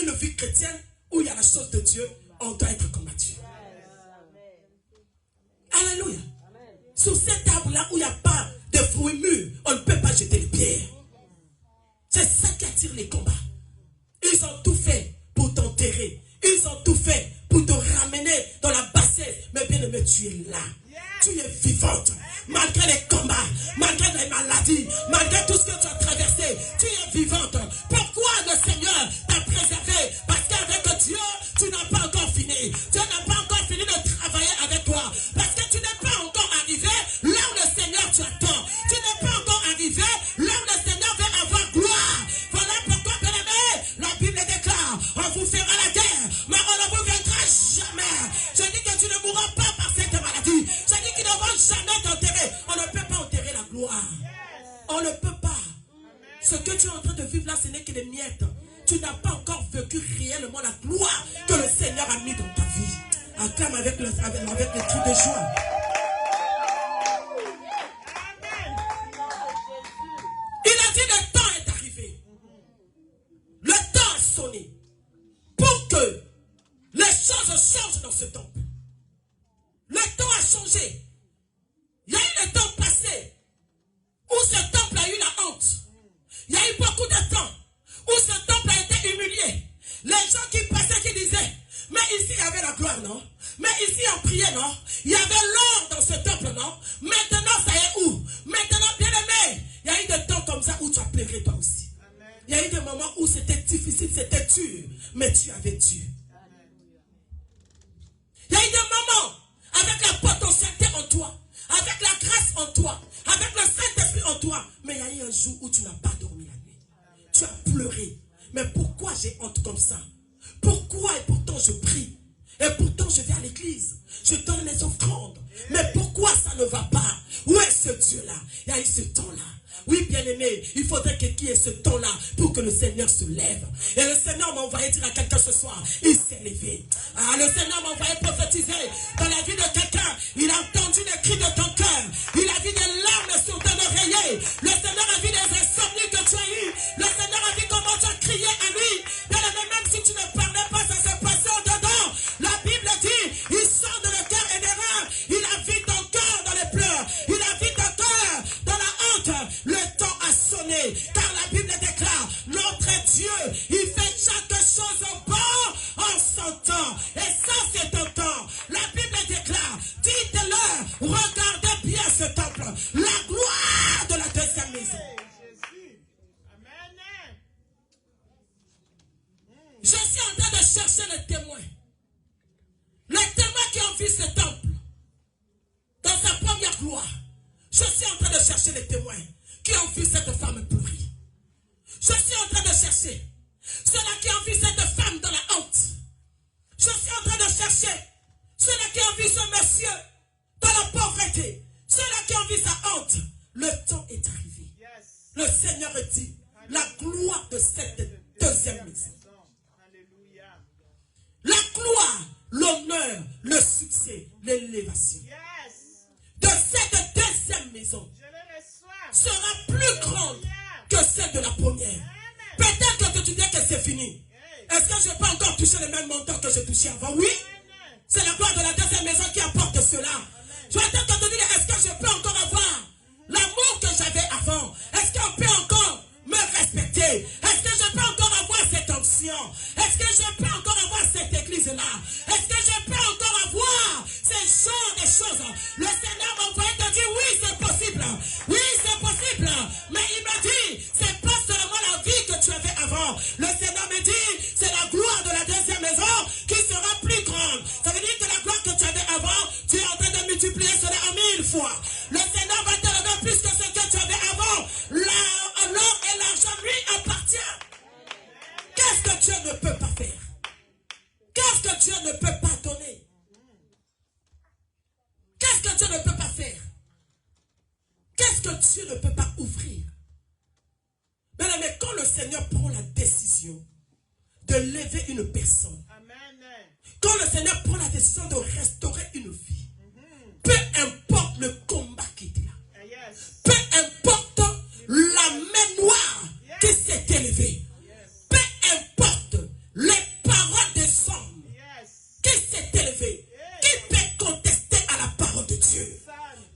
Une vie chrétienne où il y a la chose de Dieu, on doit être combattu. Alléluia. Sur cette table-là où il n'y a pas de fruits mûrs, on ne peut pas jeter les pierres. C'est ça qui attire les combats. Ils ont tout fait pour t'enterrer. Ils ont tout fait pour te ramener dans la bassesse. Mais bien aimé, tu es là. Tu es vivante. Malgré les combats, malgré les maladies, malgré tout ce que tu as traversé, tu es vivante. Pourquoi le Seigneur t'a préservé? Parce qu'avec Dieu, tu n'as pas encore fini. Dieu n'a pas encore fini de travailler avec toi. Ce que tu es en train de vivre là, ce n'est que des miettes. Tu n'as pas encore vécu réellement la gloire que le Seigneur a mis dans ta vie. Acclame avec le cri de joie. Il a dit le temps est arrivé. Le temps a sonné. Pour que les choses changent dans ce temple. Le temps a changé. Il y a eu le temps passé où ce temple a eu la honte. Il y a eu beaucoup de temps où ce temple a été humilié. Les gens qui passaient, qui disaient, mais ici il y avait la gloire, non? Mais ici on priait, non? Il y avait l'or dans ce temple, non? Maintenant ça est où? Maintenant, bien aimé, il y a eu des temps comme ça où tu as pleuré toi aussi. Il y a eu des moments où c'était difficile, c'était dur, mais tu avais Dieu. Il y a eu des moments avec la potentialité en toi, avec la grâce en toi, avec le Saint-Esprit en toi, mais il y a eu un jour où tu n'as pas dormi la nuit. Tu as pleuré. Mais pourquoi j'ai honte comme ça? Pourquoi et pourtant je prie? Et pourtant je vais à l'église. Je donne les offrandes. Mais pourquoi ça ne va pas? Où est ce Dieu-là? Il y a eu ce temps-là. Oui, bien-aimé, il faudrait qu'il y ait ce temps-là pour que le Seigneur se lève. Et le Seigneur m'a envoyé dire à quelqu'un ce soir, il s'est levé. Ah, le Seigneur m'a envoyé prophétiser dans la vie de quelqu'un. Il a entendu les cris de ton cœur. Il a vu des larmes sur ton oreiller. Le Seigneur a vu des insomnies que tu as eues. Le Seigneur a vu comment tu as crié à lui. Même si tu ne parlais pas, ça se passait au-dedans. La Bible dit, il sort de le cœur et d'erreur. Il a vu ton cœur dans les pleurs. Il a vu ton cœur dans la honte. Le temps a sonné, car la Bible déclare, notre Dieu, il fait chaque chose au bon en son temps. Et ça, c'est ton temps. La Bible déclare, dites-le, regardez bien ce temple, la gloire de la deuxième maison. Je suis en train de chercher les témoins. Les témoins qui ont vu ce temple dans sa première gloire. Je suis en train de chercher les témoins qui ont vu cette femme pleurer. Je suis en train de chercher ceux-là qui ont vu cette femme dans la honte. Je suis en train de chercher ceux-là qui ont vu ce monsieur dans la pauvreté. Ceux-là qui ont vu sa honte. Le temps est arrivé. Le Seigneur dit, la gloire de cette deuxième maison. La gloire, l'honneur, le succès, l'élévation de cette deuxième maison sera plus grande que celle de la première. Peut-être que tu dis que c'est fini. Est-ce que je peux encore toucher le même montant que j'ai touché avant? Oui. C'est la gloire de la deuxième maison qui apporte cela. Je vais peut-être te dire, est-ce que je peux encore avoir l'amour que j'avais avant? Est-ce qu'on peut encore me respecter? Est-ce que je peux encore avoir cette onction? Est-ce que je peux encore avoir cette église-là? Est-ce que je peux encore avoir ces genres de choses? Le Seigneur m'a envoyé te dire, oui, c'est possible. Oui, c'est possible. Mais il m'a dit, c'est pas seulement la vie que tu avais avant. Le Seigneur me dit, c'est la gloire de la deuxième maison qui sera plus grande. Ça veut dire que la gloire que tu avais avant, tu es en train de multiplier cela en 1000 fois. Le Seigneur va te donner plus que ce que tu avais avant. L'or et l'argent lui appartient. Qu'est-ce que Dieu ne peut pas faire? Qu'est-ce que Dieu ne peut pas donner? Qu'est-ce que Dieu ne peut pas faire? Qu'est-ce que Dieu ne peut pas ouvrir? Mais quand le Seigneur prend la décision de lever une personne, quand le Seigneur prend la décision de restaurer une vie, peu importe le combat qui est là, peu importe la main noire qui s'est élevée, peu importe les paroles des hommes qui s'est élevée, qui peut contester à la parole de Dieu.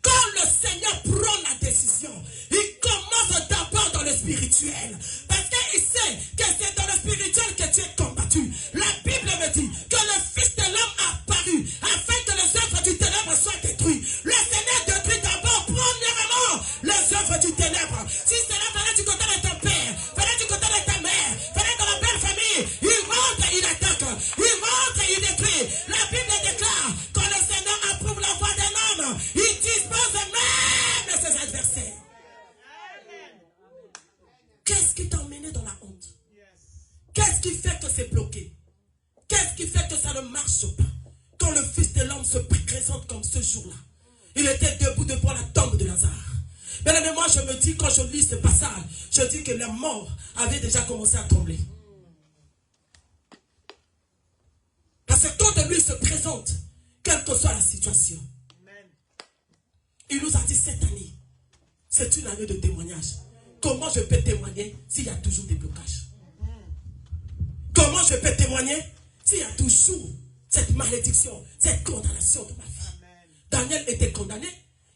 Quand le Seigneur prend la décision, il commence d'abord dans le spirituel. Parce qu'il sait que c'est dans le spirituel que Dieu est combattu. La Bible me dit que le Fils de l'homme a apparu afin que les œuvres du ténèbre soient détruites. Le Seigneur détruit d'abord, premièrement, les œuvres du ténèbre. Si cela fallait du côté de ton père, fallait du côté de ta mère, fallait dans la belle famille, il rentre et il attaque. Il rentre et il détruit. La Bible déclare, quand le Seigneur approuve la voix d'un homme, il dispose même ses adversaires. Qu'est-ce qui t'a emmené dans la honte? Qu'est-ce qui fait que c'est bloqué? Qu'est-ce qui fait que ça ne marche pas? Quand le Fils de l'homme se présente comme ce jour-là, il était debout devant la tombe de Lazare. Bien aimé, moi je me dis, quand je lis ce passage, je dis que la mort avait déjà commencé à trembler. Parce que quand lui se présente, quelle que soit la situation, il nous a dit cette année, c'est une année de témoignage. Comment je peux témoigner s'il y a toujours des blocages? Comment je peux témoigner s'il y a toujours cette malédiction, cette condamnation de ma vie? Daniel était condamné,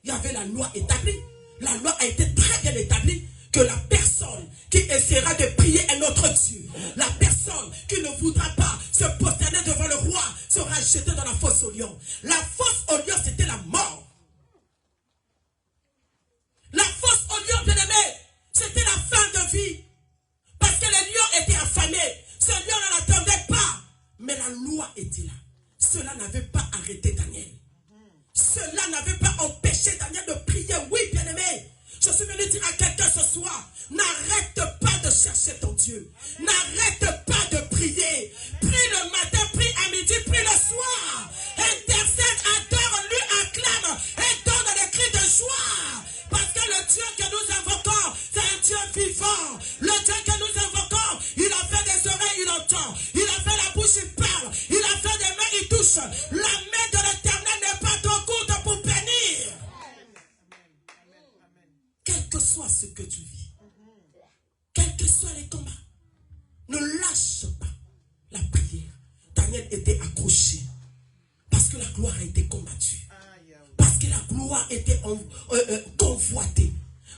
il y avait la loi établie. La loi a été très bien établie que la personne qui essaiera de prier un autre Dieu, la personne qui ne voudra pas se prosterner devant le roi, sera jetée dans la fosse au lion. La fosse au lion, c'était la mort. La fosse au lion, bien aimé, c'était la fin de vie. Parce que le lion était affamé. Ce lion ne l'attendait pas. Mais la loi était là. Cela n'avait pas arrêté Daniel. Cela n'avait pas empêché Daniel de prier. Oui, bien aimé. Je suis venu dire à quelqu'un ce soir, n'arrête pas de chercher ton Dieu. N'arrête pas de prier. Prie le matin, prie à midi, prie le soir. Intercède, adore, lui acclame et donne des cris de joie. Parce que le Dieu que nous invoquons, c'est un Dieu vivant. Le Dieu que nous invoquons, il a fait des oreilles, il entend. Il a fait la bouche, il parle. Il a fait des mains, il touche. La main de l'Éternel n'est pas trop courte pour bénir. Quel que soit ce que tu vis, quels que soient les combats, ne lâche pas la prière. Daniel était accroché parce que la gloire a été combattue, parce que la gloire était convoitée,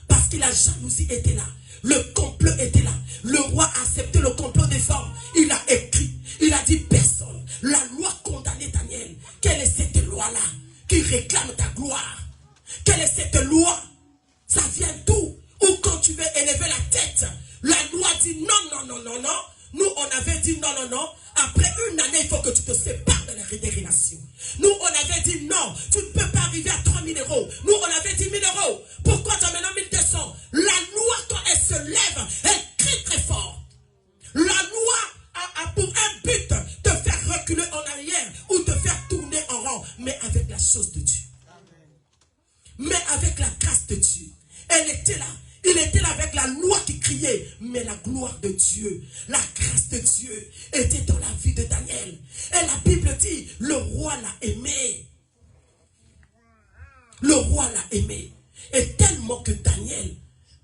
parce que la jalousie était là, le complot était là. Le roi a accepté le complot des femmes. Il a écrit, il a dit personne. La loi condamnait Daniel. Quelle est cette loi-là qui réclame ta gloire? Quelle est cette loi? Ça vient d'où? Ou quand tu veux élever la tête, la loi dit non, non, non, non, non. Nous, on avait dit non, non, non. Après une année, il faut que tu te sépares de la rédérivation. Nous, on avait dit non, tu ne peux pas arriver à 3 000 euros. Nous, on avait dit 1 000 euros. Pourquoi tu as maintenant 1 200? La loi, quand elle se lève, elle crie très fort. La loi a pour un but de faire reculer en arrière ou de faire tourner en rond, mais avec la chose de Dieu. Mais avec la grâce de Dieu. Elle était là. Il était là avec la loi qui criait. Mais la gloire de Dieu, la grâce de Dieu était dans la vie de Daniel. Et la Bible dit, le roi l'a aimé. Le roi l'a aimé. Et tellement que Daniel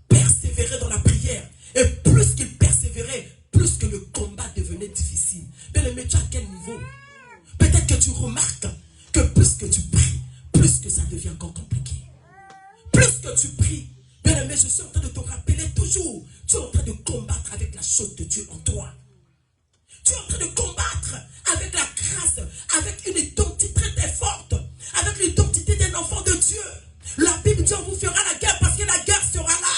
persévérait dans la prière. Et plus qu'il persévérait, plus que le combat devenait difficile. Bien aimé, tu as quel niveau? Peut-être que tu remarques que plus que tu pries, plus que ça devient encore compliqué. Plus que tu pries, bien aimé, je suis en train de te rappeler toujours, tu es en train de combattre avec la chose de Dieu en toi. Tu es en train de combattre avec la grâce, avec une identité très forte, avec l'identité d'un enfant de Dieu. La Bible dit on vous fera la guerre parce que la guerre sera là.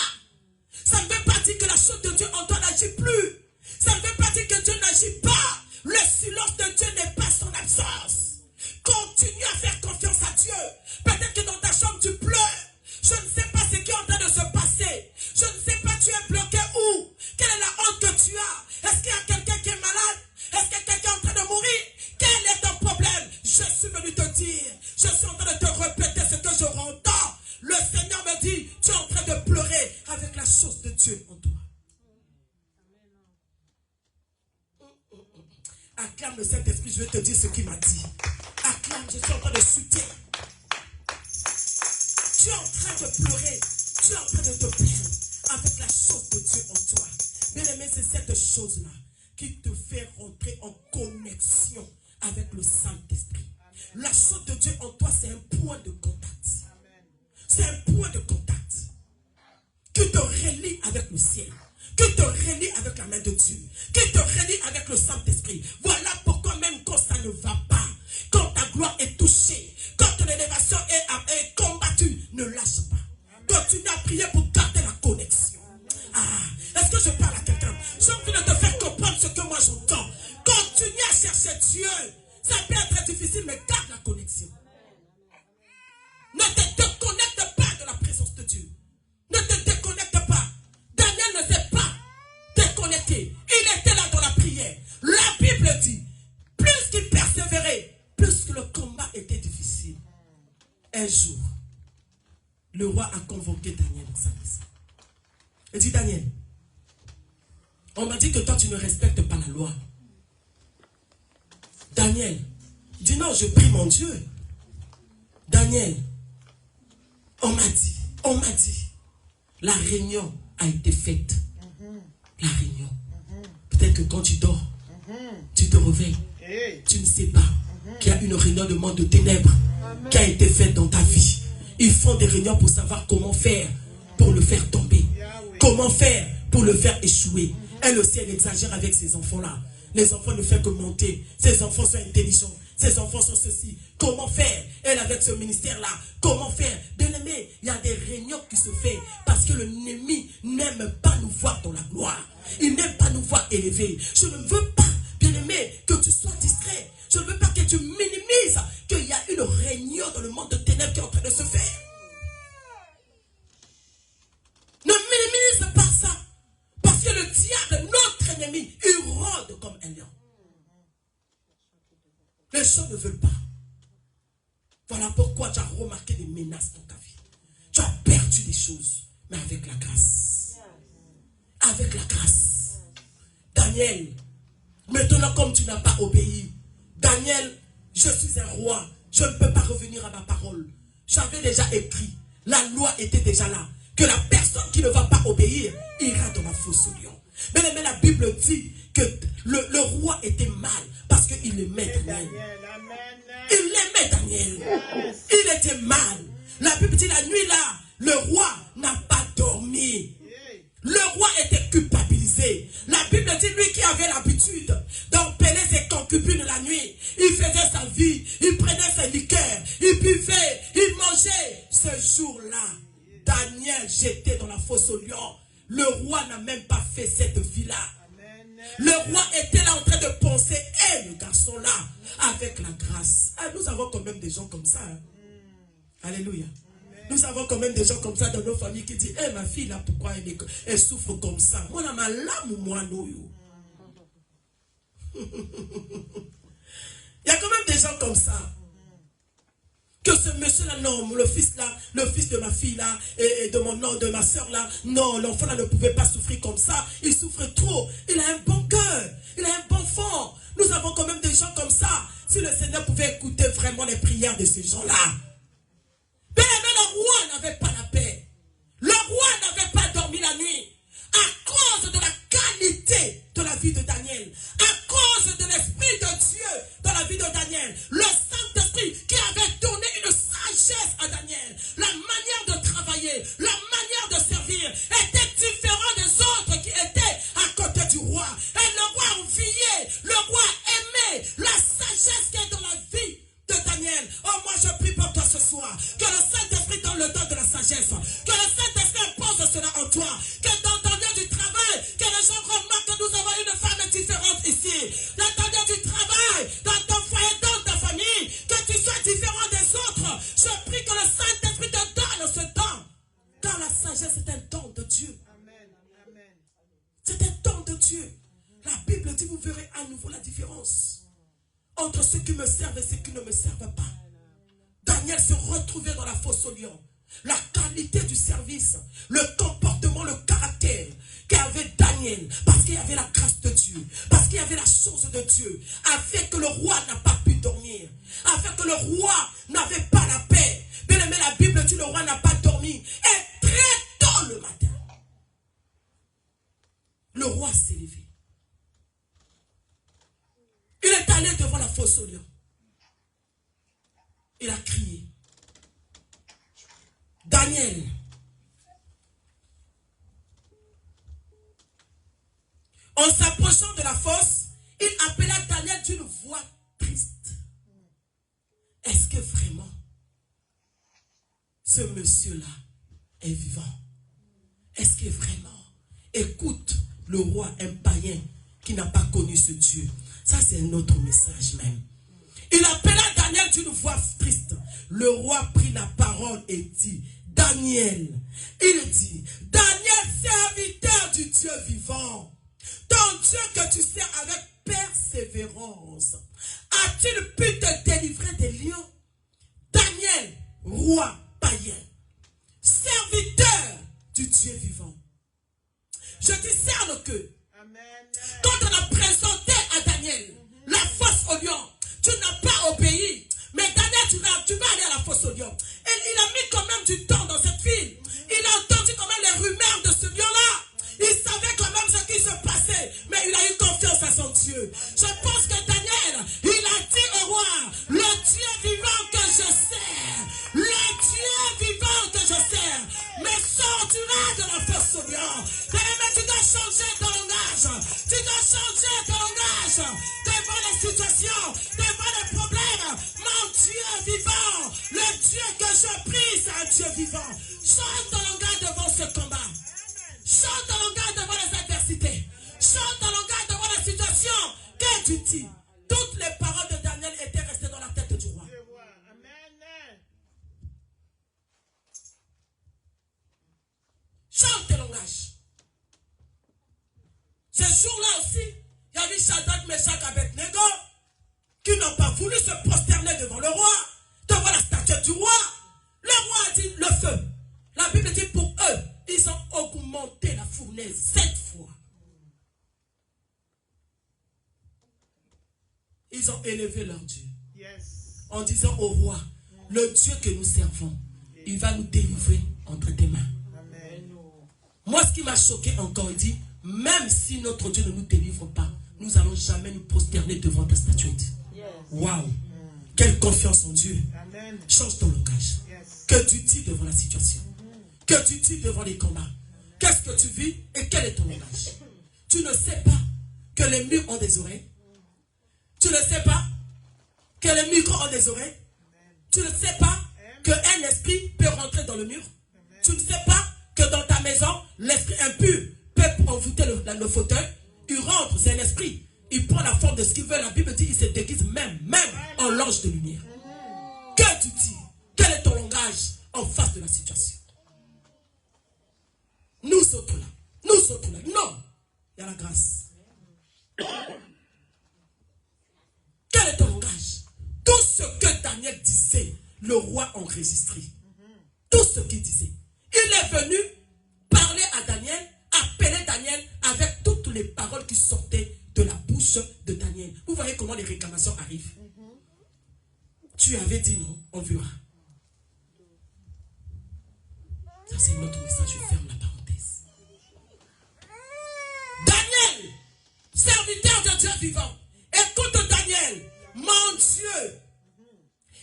Ça ne veut pas dire que la chose de Dieu en toi n'agit plus. Ça ne veut pas dire que Dieu n'agit pas. Le silence de Dieu n'est pas son absence. Continue à faire confiance à Dieu. Peut-être que dans ta chambre tu pleures. Je ne sais pas ce qui est en train de se passer. Je ne sais pas tu es bloqué où. Quelle est la honte que tu as? Est-ce qu'il y a quelqu'un qui est malade? Est-ce que quelqu'un est en train de mourir? Quel est ton problème? Je suis venu te dire. Je suis en train de te répéter ce que je entends. Le Seigneur me dit, tu es en train de pleurer avec la chose de Dieu en toi. Acclame le Saint-Esprit, je vais te dire ce qu'il m'a dit. Acclame, je suis en train de chuter. Tu es en train de pleurer. Tu es en train de te plaindre avec la chose de Dieu en toi. Bien aimé, c'est cette chose-là qui te fait rentrer en connexion avec le Saint-Esprit. La chose de Dieu en toi, c'est un point de contact. C'est un point de contact qui te relie avec le ciel, qui te relie avec la main de Dieu, qui te relie avec le Saint-Esprit. Voilà pourquoi même quand ça ne va pas, quand ta gloire est touchée, quand ton élévation est combattue, ne lâche pas. Continue à prier pour garder la connexion. Est-ce que je parle à quelqu'un? J'ai envie de te faire comprendre ce que moi j'entends. Continue à chercher Dieu. Ça peut être difficile, mais garde la connexion. Ne te déconnecte pas de la présence de Dieu. Ne te déconnecte pas. Daniel ne s'est pas déconnecté. Il était là dans la prière. La Bible dit, plus qu'il persévérait, plus que le combat était difficile. Un jour, le roi a convoqué Daniel dans sa maison. Il dit, Daniel, on m'a dit que toi tu ne respectes pas la loi. Daniel, dis non, je prie mon Dieu. Daniel, on m'a dit, la réunion a été faite. La réunion. Peut-être que quand tu dors, tu te réveilles. Tu ne sais pas qu'il y a une réunion de monde de ténèbres qui a été faite dans ta vie. Ils font des réunions pour savoir comment faire pour le faire tomber. Comment faire pour le faire échouer. Elle aussi, elle exagère avec ces enfants-là. Les enfants ne font que monter. Ces enfants sont intelligents. Ces enfants sont ceci. Comment faire? Elle avec ce ministère-là. Comment faire? Bien aimé, il y a des réunions qui se font parce que l'ennemi n'aime pas nous voir dans la gloire. Il n'aime pas nous voir élevés. Je ne veux pas, bien aimé, que tu sois distrait. Je ne veux pas que tu minimises qu'il y a une réunion dans le monde de ténèbres qui est en train de se faire. Ne minimise pas ça. Parce que le diable, notre ennemi, il rôde comme un lion. Les gens ne veulent pas. Voilà pourquoi tu as remarqué des menaces dans ta vie. Tu as perdu des choses, mais avec la grâce. Avec la grâce. Daniel, maintenant comme tu n'as pas obéi, Daniel, je suis un roi, je ne peux pas revenir à ma parole. J'avais déjà écrit, la loi était déjà là, que la personne qui ne va pas obéir ira dans la fosse au lion. Mais la Bible dit que le roi était mal parce qu'il aimait Daniel. Il aimait Daniel. Il était mal. La Bible dit la nuit là, le roi n'a pas dormi. Le roi était culpabilisé. La Bible dit lui qui avait l'habitude d'empeler ses concubines la nuit. Il faisait sa vie, il prenait ses liqueurs, il buvait, il mangeait. Ce jour-là, Daniel jeté dans la fosse au lion. Le roi n'a même pas fait cette vie-là. Le roi était là en train de penser, le garçon là, avec la grâce. Ah, nous avons quand même des gens comme ça. Hein? Alléluia. Nous avons quand même des gens comme ça dans nos familles qui disent, ma fille là, pourquoi elle souffre comme ça? Moi, là, ma lame ou moi, non. Il y a quand même des gens comme ça. Que ce monsieur-là, non, le fils de ma fille là, et de de ma soeur là, non, l'enfant là ne pouvait pas souffrir comme ça. Il souffre trop. Il a un bon cœur. Il a un bon fond. Nous avons quand même des gens comme ça. Si le Seigneur pouvait écouter vraiment les prières de ces gens-là. Mais le roi n'avait pas la paix. Le roi n'avait pas dormi la nuit. À cause de la qualité de la vie de Daniel. À cause de l'Esprit de Dieu dans la vie de Daniel. Le Saint-Esprit qui avait donné une sagesse à Daniel. La manière de travailler, la manière de servir était différente des autres qui étaient à côté du roi. Et le roi enviait, le roi aimait la sagesse qui est dans la vie de Daniel. Oh, moi je prie pour toi ce soir. Que le Saint-Esprit donne le don de la sagesse. Que le Saint-Esprit impose cela en toi. Que dans ton lieu du travail, que les gens remarquent que nous avons une femme différente ici. Dans ton lieu du travail, dans ton foyer, dans ta famille, que tu sois différent des autres. Je prie que le Saint-Esprit te donne ce don. Car la sagesse est un don de Dieu. C'est un don de Dieu. La Bible dit, vous verrez à nouveau la différence entre ceux qui me servent et ceux qui ne me servent pas. Daniel se retrouvait dans la fosse au lion. La qualité du service, le comportement, le caractère qu'avait Daniel, parce qu'il y avait la grâce de Dieu, parce qu'il y avait la chose de Dieu, a fait que le roi n'a pas pu dormir, a fait que le roi n'avait pas la paix. Bien aimé, la Bible dit le roi n'a pas dormi. Et très tôt le matin, le roi s'est levé. Il est allé devant la fosse au lion. Il a crié. Daniel, en s'approchant de la fosse, il appela Daniel d'une voix triste. Est-ce que vraiment ce monsieur-là est vivant? Est-ce que vraiment, écoute le roi, un païen qui n'a pas connu ce Dieu? Ça, c'est un autre message même. Il appela Daniel d'une voix triste. Le roi prit la parole et dit, Daniel, il dit, Daniel, serviteur du Dieu vivant, ton Dieu que tu sers avec persévérance, a-t-il pu te délivrer des lions? Daniel, roi païen, serviteur du Dieu vivant. Je discerne que quand on a présenté à Daniel la fosse au lion, tu n'as pas obéi. Mais Daniel, tu vas aller à la fosse au lion. Et il a mis quand même du temps dans cette ville. Il a entendu quand même les rumeurs de ce lion-là. Il savait quand même ce qui se passait. Mais il a eu confiance à son Dieu. Je pense que Daniel, il a dit au roi, le Dieu vivant que je sers, le Dieu vivant que je sers, me sortira de la fosse au lion. Mais tu dois changer ton langage. Tu dois changer ton langage. Devant les situations, devant les problèmes. Mon Dieu vivant, le Dieu que je prie, c'est un Dieu vivant. Change ton langage devant ce combat. Chante ton langage devant les adversités. Chante ton langage devant les situations. Que tu dis? Toutes les paroles de Daniel étaient restées dans la tête du roi. Chante tes langages. Ce jour-là aussi, il y a eu Shadrach, Meshach, Abednego qui n'ont pas voulu se prosterner devant le roi, devant la statue du roi. Le roi a dit le feu. La Bible dit pour eux, ils ont augmenté la fournaise 7 fois. Ils ont élevé leur Dieu. En disant au roi, le Dieu que nous servons, il va nous délivrer entre tes mains. Moi, ce qui m'a choqué encore, il dit, même si notre Dieu ne nous délivre pas, nous n'allons jamais nous prosterner devant ta statuette. Waouh! Quelle confiance en Dieu. Change ton langage. Que tu dis devant la situation. Que tu dis devant les combats. Qu'est-ce que tu vis et quel est ton langage? Tu ne sais pas que les murs ont des oreilles. Tu ne sais pas que les micros ont des oreilles. Tu ne sais pas qu'un esprit peut rentrer dans le mur. Tu ne sais pas que dans ta maison, l'esprit impur peut envoûter le fauteuil. Il rentre, c'est un esprit. Il prend la forme de ce qu'il veut. La Bible dit qu'il se déguise même en l'ange de lumière. Que tu dis? Quel est ton langage en face de la situation? Nous autres là. Non, il y a la grâce. Quel est ton langage? Tout ce que Daniel disait, le roi enregistré. Tout ce qu'il disait. Il est venu parler à Daniel, appeler Daniel avec toutes les paroles qui sortaient de la bouche de Daniel. Vous voyez comment les réclamations arrivent. Tu avais dit non, on verra. Ça c'est notre message, je ferme la parenthèse. Daniel, serviteur de Dieu vivant, écoute Daniel, mon Dieu.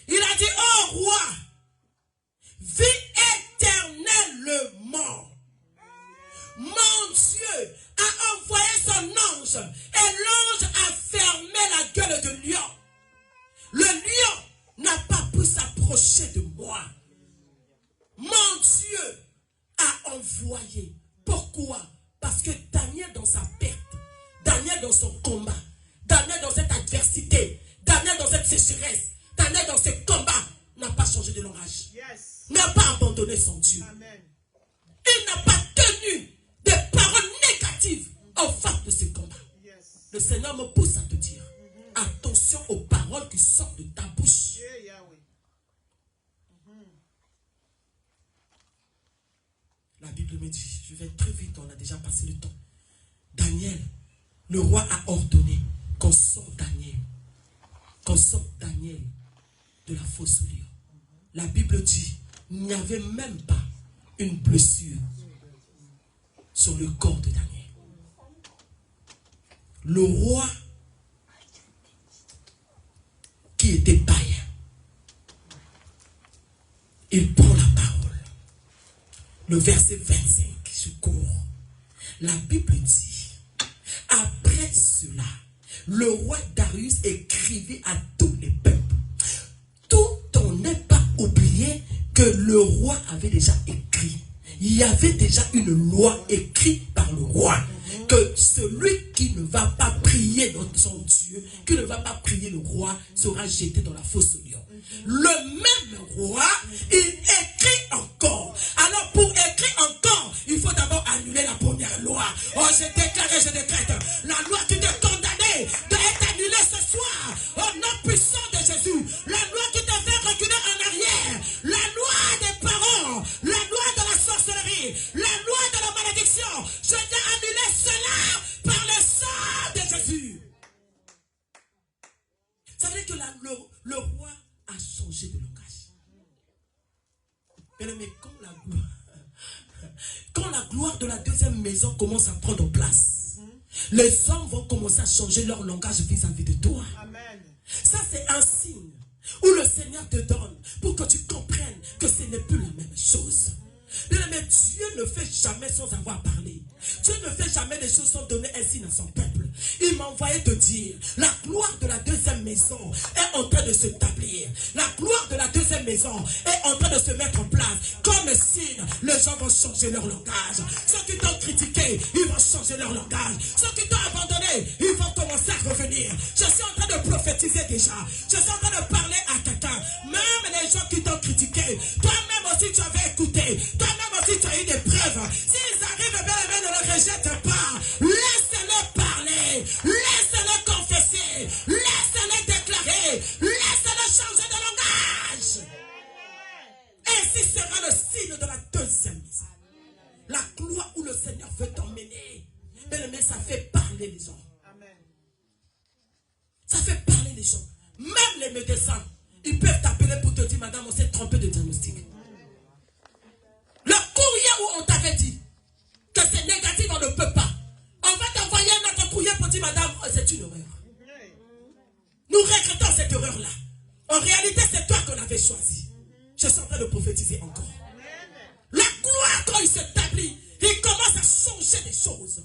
Il a dit, oh roi, vis éternellement. Mon Dieu a envoyé son ange et l'ange a fermé la gueule de lion. Le lion n'a pas pu s'approcher de moi. Mon Dieu a envoyé. Pourquoi? Parce que Daniel dans sa perte, Daniel dans son combat, Daniel dans cette adversité, Daniel dans cette sécheresse, Daniel dans ses combats, n'a pas changé de langage. N'a pas abandonné son Dieu. Amen. Il n'a pas tenu des paroles négatives en face de ses combats. Le Seigneur me pousse à te dire, attention aux paroles qui sortent de ta bouche. La Bible me dit, je vais très vite, on a déjà passé le temps. Daniel, le roi a ordonné qu'on sorte Daniel de la fosse au lion. La Bible dit, il n'y avait même pas une blessure sur le corps de Daniel. Le roi qui était païen, il prend la parole. Le verset 25, je cours. La Bible dit, après cela, le roi Darius écrivit à tous les peuples. Tout on n'est pas oublié que le roi avait déjà écrit. Il y avait déjà une loi écrite par le roi. Que celui qui ne va pas prier dans son Dieu, qui ne va pas prier le roi, sera jeté dans la fosse au lion. Le même roi, il écrit encore. Alors pour écrire encore, il faut d'abord annuler la première loi. Oh, je déclare et je décrète. La loi qui te condamnait doit être annulée ce soir. Au nom puissant de Jésus. La loi qui te fait reculer en arrière. La loi des parents. La loi de la deuxième maison commence à prendre place, les hommes vont commencer à changer leur langage vis-à-vis de toi. Amen. Ça, c'est un signe où le Seigneur te donne pour que tu comprennes que ce n'est plus la même chose. Mais Dieu ne fait jamais sans avoir parlé. Dieu ne fait jamais les choses sans donner un signe à son peuple. Il m'a envoyé te dire, la gloire de la deuxième maison est en train de s'établir. La gloire de la deuxième maison est en train de se mettre en place. Comme signe, les gens vont changer leur langage. Ceux qui t'ont critiqué, ils vont changer leur langage. Ceux qui t'ont abandonné, ils vont commencer à revenir. Je suis en train de prophétiser déjà. Je suis en train de parler à quelqu'un. Même les gens qui t'ont critiqué, toi-même aussi tu avais écouté. Toi-même aussi tu as eu des preuves. S'ils arrivent, bien ne le rejette pas. Laisse-les parler. Laisse-les confesser. Laisse-les déclarer. Laisse-les changer de langage. Ainsi sera le signe de la deuxième maison. La gloire où le Seigneur veut t'emmener. Mais ça fait parler les gens. Ça fait parler les gens. Même les médecins, ils peuvent t'appeler pour te dire, madame, on s'est trompé de diagnostic. Le courrier où on t'avait dit que c'est négatif, on ne peut pas. On va t'envoyer un autre courrier pour dire, madame, c'est une erreur. Nous regrettons cette erreur-là. En réalité, c'est toi qu'on avait choisi. Je suis en train de prophétiser encore. La gloire, quand il s'établit, il commence à changer des choses.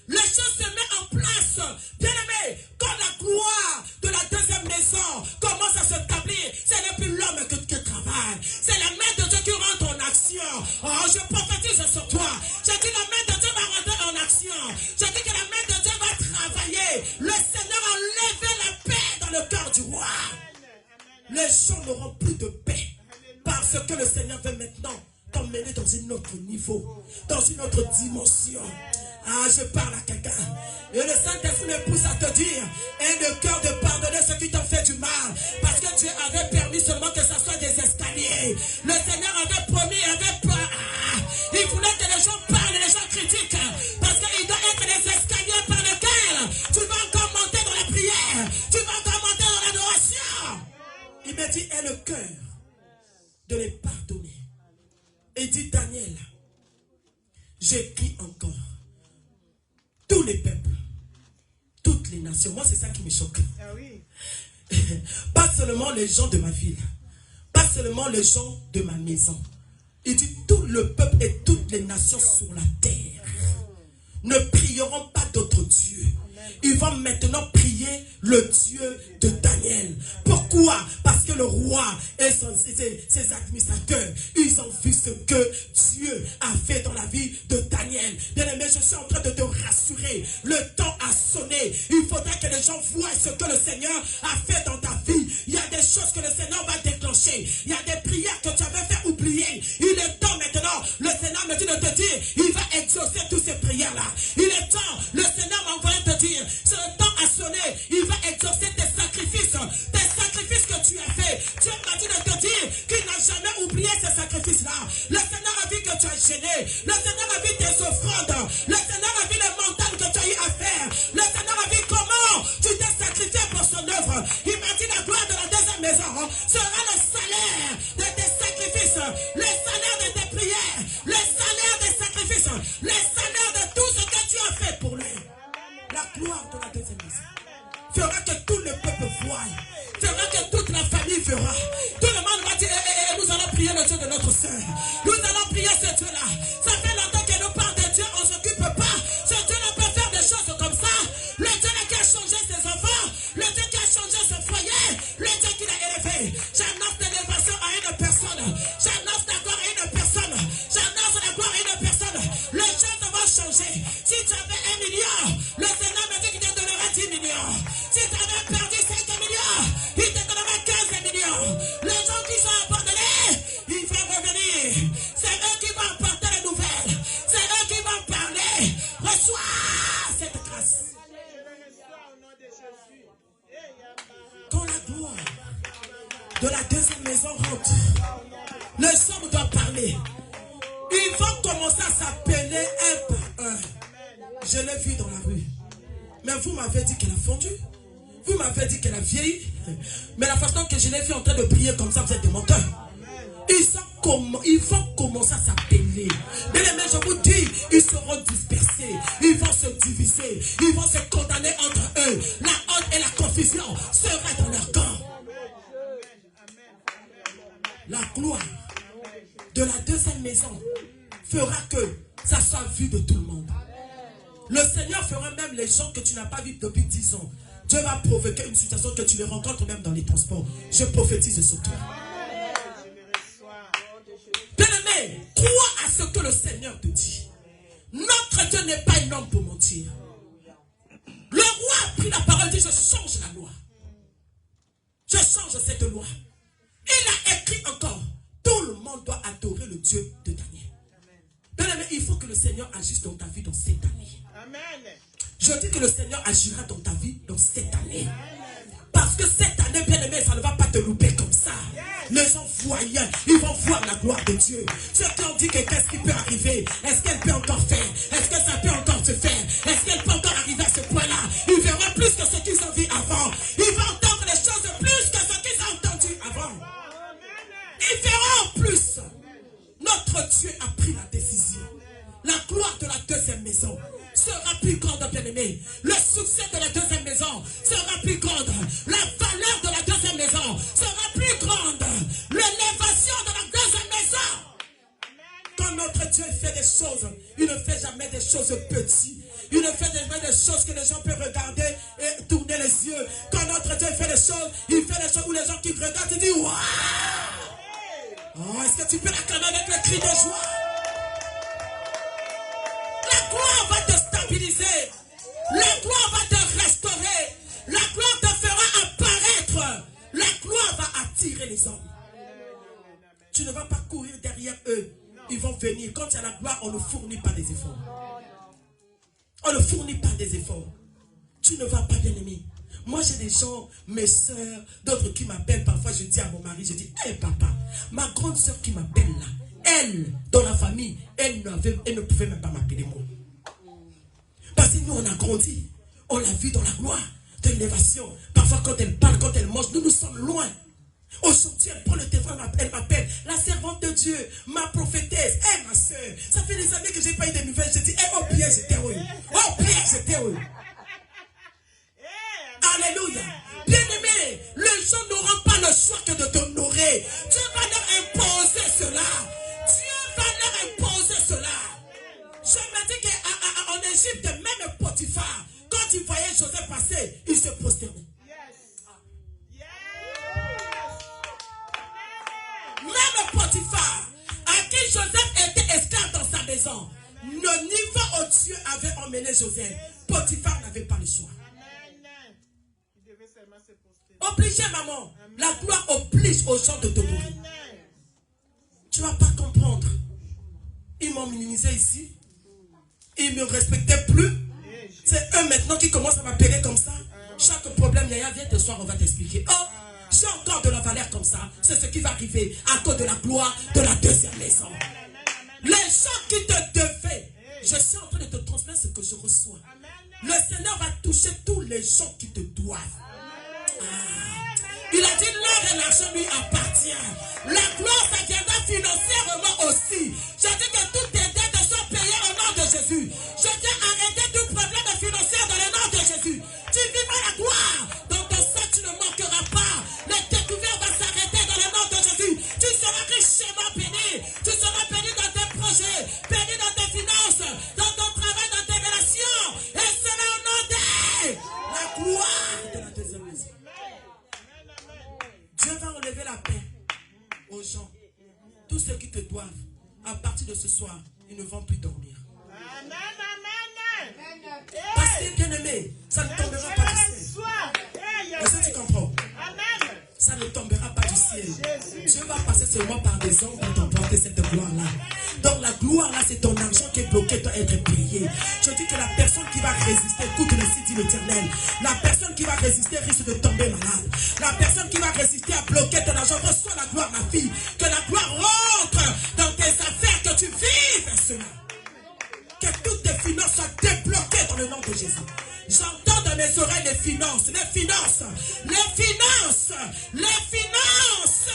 Les choses se mettent en place. Bien aimé, quand la gloire de la deuxième maison commence à s'établir, ce n'est plus l'homme qui travaille. C'est la main de Dieu qui rentre en action. Oh, je prophétise sur toi. Je dis la main de Dieu va rentrer en action. Je dis que la main de Dieu va travailler. Le Seigneur a levé la paix dans le cœur du roi. Les gens n'auront plus de paix. Parce que le Seigneur veut maintenant t'emmener dans un autre niveau, dans une autre dimension. Ah, je parle à quelqu'un. Et le Saint-Esprit me pousse à te dire, aie le cœur de pardonner ceux qui t'ont fait du mal. Parce que Dieu avait permis seulement que ce soit des escaliers. Le Seigneur avait promis, il voulait que les gens parlent, les gens critiquent. Parce qu'il doit être des escaliers par lesquels tu vas encore monter dans la prière. Tu vas encore monter dans l'adoration. Il me dit, aie le cœur de les pardonner. Et dit, Daniel, j'écris encore. Tous les peuples, toutes les nations. Moi, c'est ça qui me choque. Ah oui. Pas seulement les gens de ma ville, pas seulement les gens de ma maison. Il dit tout le peuple et toutes les nations sur la terre ne prieront pas d'autres dieux. Ils vont maintenant prier le Dieu de Daniel. Pourquoi? Parce que le roi et ses administrateurs, ils ont vu ce que Dieu a fait dans la vie de Daniel. Bien aimé, je suis en train de te rassurer. Le temps a sonné. Il faudra que les gens voient ce que le Seigneur a fait dans ta vie. Il y a des choses que le Seigneur va déclencher. Il y a des prières que tu avais fait oublier. Il est temps maintenant. Le Seigneur me dit de te dire, il va exaucer toutes ces prières-là. Il est temps. Le Seigneur m'a envoyé te dire, ce temps a sonné, il va exaucer tes sacrifices que tu as fait. Dieu m'a dit de te dire qu'il n'a jamais oublié ces sacrifices-là. Le Seigneur a vu que tu as gêné. Le Seigneur a vu tes offrandes. Le Seigneur a vu les montagnes que tu as eu à faire. Le Seigneur a vu comment tu t'es sacrifié pour son œuvre. Il m'a dit la gloire de la deuxième maison sera le salaire de tes sacrifices, le salaire de tes prières, le salaire des sacrifices, le salaire de tout ce que tu as fait pour lui. La gloire de la deuxième maison fera que tout le peuple voie, fera que toute la famille verra. Tout le monde va dire, nous allons prier le Dieu de notre sœur. Nous allons prier ce Dieu-là. Ça fait longtemps que nous parlons de Dieu, on ne s'occupe pas. Ce Dieu-là peut faire des choses comme ça. Le Dieu-là qui a changé ses enfants, le Dieu qui a changé son foyer, le Dieu qui l'a élevé. J'annonce l'élévation à une personne. J'annonce la gloire à une personne. J'annonce la gloire à une personne. Les choses vont changer. Si tu avais 1 million, le Seigneur me dit qu'il te donnera 10 millions. Si tu avais perdu 5 millions, il te donnera 15 millions. Les gens qui sont abandonnés, ils vont revenir. C'est eux qui vont apporter les nouvelles. C'est eux qui vont parler. Reçois cette grâce. Quand la gloire de la deuxième maison rentre, les hommes doivent parler. Ils vont commencer à s'appeler un par un. Je l'ai vu dans la rue. Mais vous m'avez dit qu'elle a fondu. Vous m'avez dit qu'elle a vieilli. Mais la façon que je l'ai vu en train de prier comme ça, vous êtes des menteurs. ils vont commencer à s'appeler. Mais les mecs, je vous dis, ils seront dispersés. Ils vont se diviser. Ils vont se condamner entre eux. La honte et la confusion seraient dans leur camp. La gloire de la deuxième maison fera que ça soit vu de tout le monde. Le Seigneur fera même les gens que tu n'as pas vus depuis 10 ans. Dieu va provoquer une situation que tu les rencontres même dans les transports. Je prophétise sur toi. Bien-aimé, crois à ce que le Seigneur te dit. Notre Dieu n'est pas un homme pour mentir. Le roi a pris la parole et dit, je change la loi. Je change cette loi. Il a écrit encore, tout le monde doit adorer le Dieu de Daniel. Bien-aimé, il faut que le Seigneur agisse dans ta vie dans cette année. Amen. Je dis que le Seigneur agira dans ta vie dans cette année. Parce que cette année, bien-aimé, ça ne va pas te louper comme ça. Les gens voyant, ils vont voir la gloire de Dieu. Ceux qui ont dit que qu'est-ce qui peut arriver? Est-ce qu'elle peut encore faire? Est-ce que ça peut encore se faire? Est-ce qu'elle peut encore arriver à ce point-là? Ils verront plus que ce qu'ils ont vu avant. Ils vont entendre les choses plus que ce qu'ils ont entendu avant. Ils verront plus. Notre Dieu a pris la décision. La gloire de la deuxième maison sera plus grande, bien-aimé. Le succès de la deuxième maison sera plus grande. La valeur de la deuxième maison sera plus grande. L'élévation de la deuxième maison. Quand notre Dieu fait des choses, il ne fait jamais des choses petites. Il ne fait jamais des choses que les gens peuvent regarder et tourner les yeux. Quand notre Dieu fait des choses, il fait des choses où les gens qui regardent et disent waouh! Oh, est-ce que tu peux l'acclamer avec le cri de joie? La gloire va te stabiliser. La gloire va te restaurer. La gloire te fera apparaître. La gloire va attirer les hommes. Tu ne vas pas courir derrière eux. Ils vont venir. Quand il y a la gloire, on ne fournit pas des efforts. On ne fournit pas des efforts. Tu ne vas pas, bien aimé. Moi, j'ai des gens, mes soeurs, d'autres qui m'appellent. Parfois, je dis à mon mari, je dis, hé papa, ma grande soeur qui m'appelle là, elle, dans la famille, elle ne pouvait même pas m'appeler moi. Parce que nous, on a grandi. On l'a vu dans la gloire de l'élévation. Parfois, quand elle parle, quand elle mange, nous sommes loin. Aujourd'hui, elle prend le téléphone, elle m'appelle. La servante de Dieu, ma prophétesse. Hé, ma soeur, ça fait des années que je n'ai pas eu de nouvelles. Je dis, hé, oh bien, j'étais heureux. Oh bien, j'étais heureux. Alléluia. Bien-aimé, les gens n'auront pas le choix que de t'honorer. Dieu va leur imposer cela. Dieu va leur imposer cela. Je me dis qu'en Égypte, même Potiphar, quand il voyait Joseph passer, il se prosternait. Même Potiphar, à qui Joseph était esclave dans sa maison, le niveau où Dieu avait emmené Joseph, Potiphar n'avait pas le choix. Obligé, maman. La gloire oblige aux gens de t'honorer. Tu ne vas pas comprendre. Ils m'ont minimisé ici. Ils ne me respectaient plus. C'est eux maintenant qui commencent à m'appeler comme ça. Chaque problème, Yaya, viens te soir, on va t'expliquer. Oh, j'ai encore de la valeur comme ça. C'est ce qui va arriver à cause de la gloire de la deuxième maison. Les gens qui te devaient, je suis en train de te transmettre ce que je reçois. Le Seigneur va toucher tous les gens qui te doivent. Il a dit l'or et l'argent lui appartient. La gloire, ça viendra financièrement aussi. Je dis que toutes tes dettes sont payées au nom de Jésus. Je viens arrêter tout problème financier dans le nom de Jésus. Tu vivras la gloire. Dans ton sang, tu ne manqueras pas. Les découvertes vont s'arrêter dans le nom de Jésus. Tu seras richement béni. Tu seras béni dans tes projets, béni dans tes finances, dans ton travail, dans tes relations. Et c'est au nom de la gloire de la deuxième maison. Dieu va enlever la paix aux gens. Tous ceux qui te doivent, à partir de ce soir, ils ne vont plus dormir. Parce que, bien aimé, ça ne tombera pas du ciel. Est-ce que tu comprends? Ça ne tombera pas du ciel. Dieu va passer seulement par des hommes pour t'emporter cette gloire-là. Donc la gloire-là, c'est ton argent qui est bloqué, doit être payé. Je dis que la personne qui va résister, écoute le site de l'Éternel. La personne qui va résister risque de tomber malade. La personne qui va résister à bloquer ton argent, reçoit la gloire, ma fille. Que la gloire rentre dans tes affaires, que tu vives cela. Que toutes tes finances soient débloquées dans le nom de Jésus. J'entends dans mes oreilles les finances, les finances, les finances, les finances.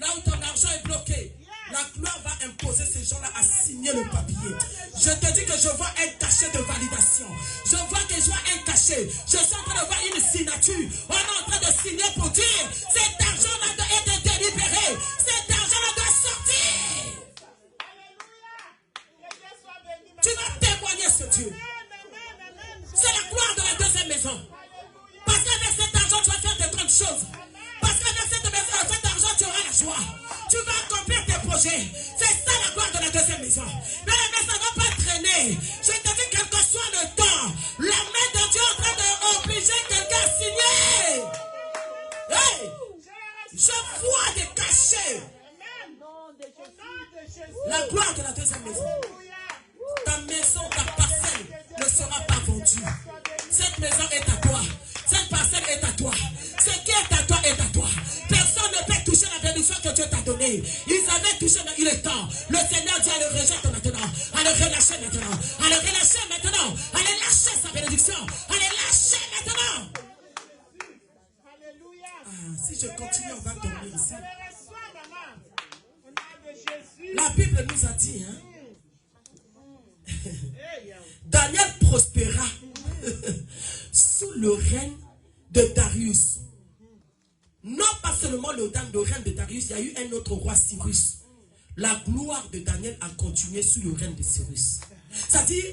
Là où ton argent est bloqué, la gloire va imposer ces gens-là à signer le papier. Je te dis que je vois un cachet de validation. Je vois un cachet. Je suis en train de voir une signature. On est en train de signer pour dire cet argent-là doit être délibéré. Cet argent-là doit sortir. Tu vas témoigner ce Dieu. C'est la gloire de la deuxième maison. Parce qu'avec cet argent, tu vas faire de grandes choses. Parce qu'avec cet argent, tu auras la joie. Tu vas accomplir tes projets. C'est ça la gloire de la deuxième maison. Mais ça ne va pas traîner. Je te dis, quel que soit le temps, la main de Dieu est en train d'obliger quelqu'un à signer. Hey! Je vois des cachets. La gloire de la deuxième maison. Ta maison, ta parcelle ne sera pas vendue. Cette maison est à toi. Cette parcelle est à toi. Ce qui est à toi est à toi. Personne ne peut toucher la bénédiction que Dieu t'a donnée. Ils avaient touché, mais il est temps. Le Seigneur dit à le rejeter maintenant. À le relâcher maintenant. À le relâcher maintenant. À le lâcher sa bénédiction. À le lâcher maintenant. Ah, si je continue, on va dormir ici. La Bible nous a dit, Daniel prospéra sous le règne de Darius. Non pas seulement le règne de Darius, il y a eu un autre roi, Cyrus. La gloire de Daniel a continué sous le règne de Cyrus. C'est-à-dire,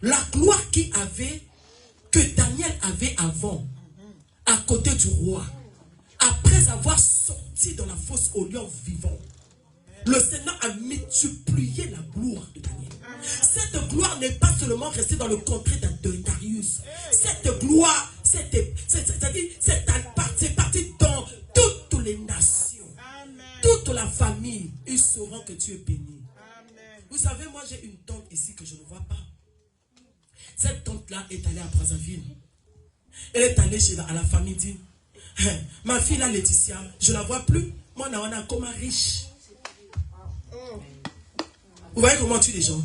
la gloire que Daniel avait avant, à côté du roi, après avoir sorti dans la fosse aux lions vivants, le Seigneur a multiplié la gloire de Daniel. Cette gloire n'est pas seulement restée dans le contrée de Darius. Cette gloire, c'est parti dans toutes les nations. Toute la famille, ils sauront que tu es béni. Vous savez, moi j'ai une tante ici que je ne vois pas. Cette tante-là est allée à Brazzaville. Elle est allée à la famille, dit, ma fille là, Laetitia, je ne la vois plus. Moi, on a comme un riche. Vous voyez comment tue les gens.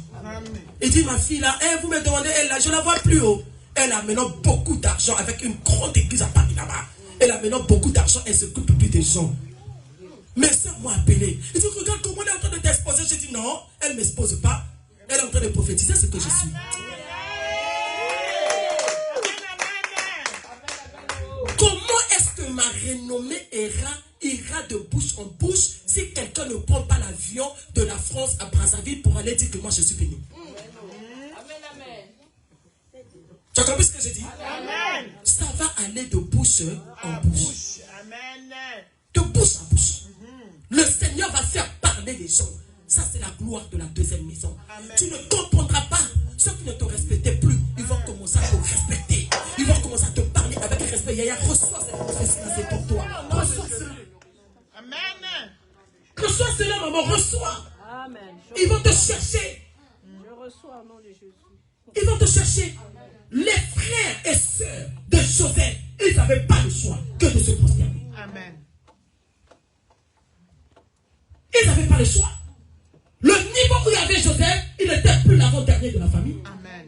Il dit, ma fille là, vous me demandez, elle là, je ne la vois plus. Elle a maintenant beaucoup d'argent avec une grande église à Paris là-bas. Elle a maintenant beaucoup d'argent, elle s'occupe plus des gens. Mais ça m'a appelé. Il dit, regarde comment elle est en train de t'exposer. J'ai dit, non, elle ne m'expose pas. Elle est en train de prophétiser ce que je suis. Comment est-ce que ma renommée ira de bouche en bouche si quelqu'un ne prend pas l'avion de la France à Brazzaville pour aller dire que moi je suis béni? Tu as compris ce que je dis? Amen. Ça va aller de bouche en bouche. Amen. De bouche en bouche. Le Seigneur va faire parler les gens. Ça, c'est la gloire de la deuxième maison. Amen. Tu ne comprendras pas. Ceux qui ne te respectaient plus, ils vont commencer à te respecter. Ils vont commencer à te parler avec respect. Yaya, reçois cette prophétie, c'est pour toi. Reçois cela. Amen. Reçois cela, maman, reçois. Amen. Ils vont te chercher. Je reçois au nom de Jésus. Ils vont te chercher. Les frères et sœurs de Joseph, ils n'avaient pas le choix que de se prosterner. Amen. Ils n'avaient pas le choix. Le niveau où il y avait Joseph, il n'était plus l'avant-dernier de la famille. Amen.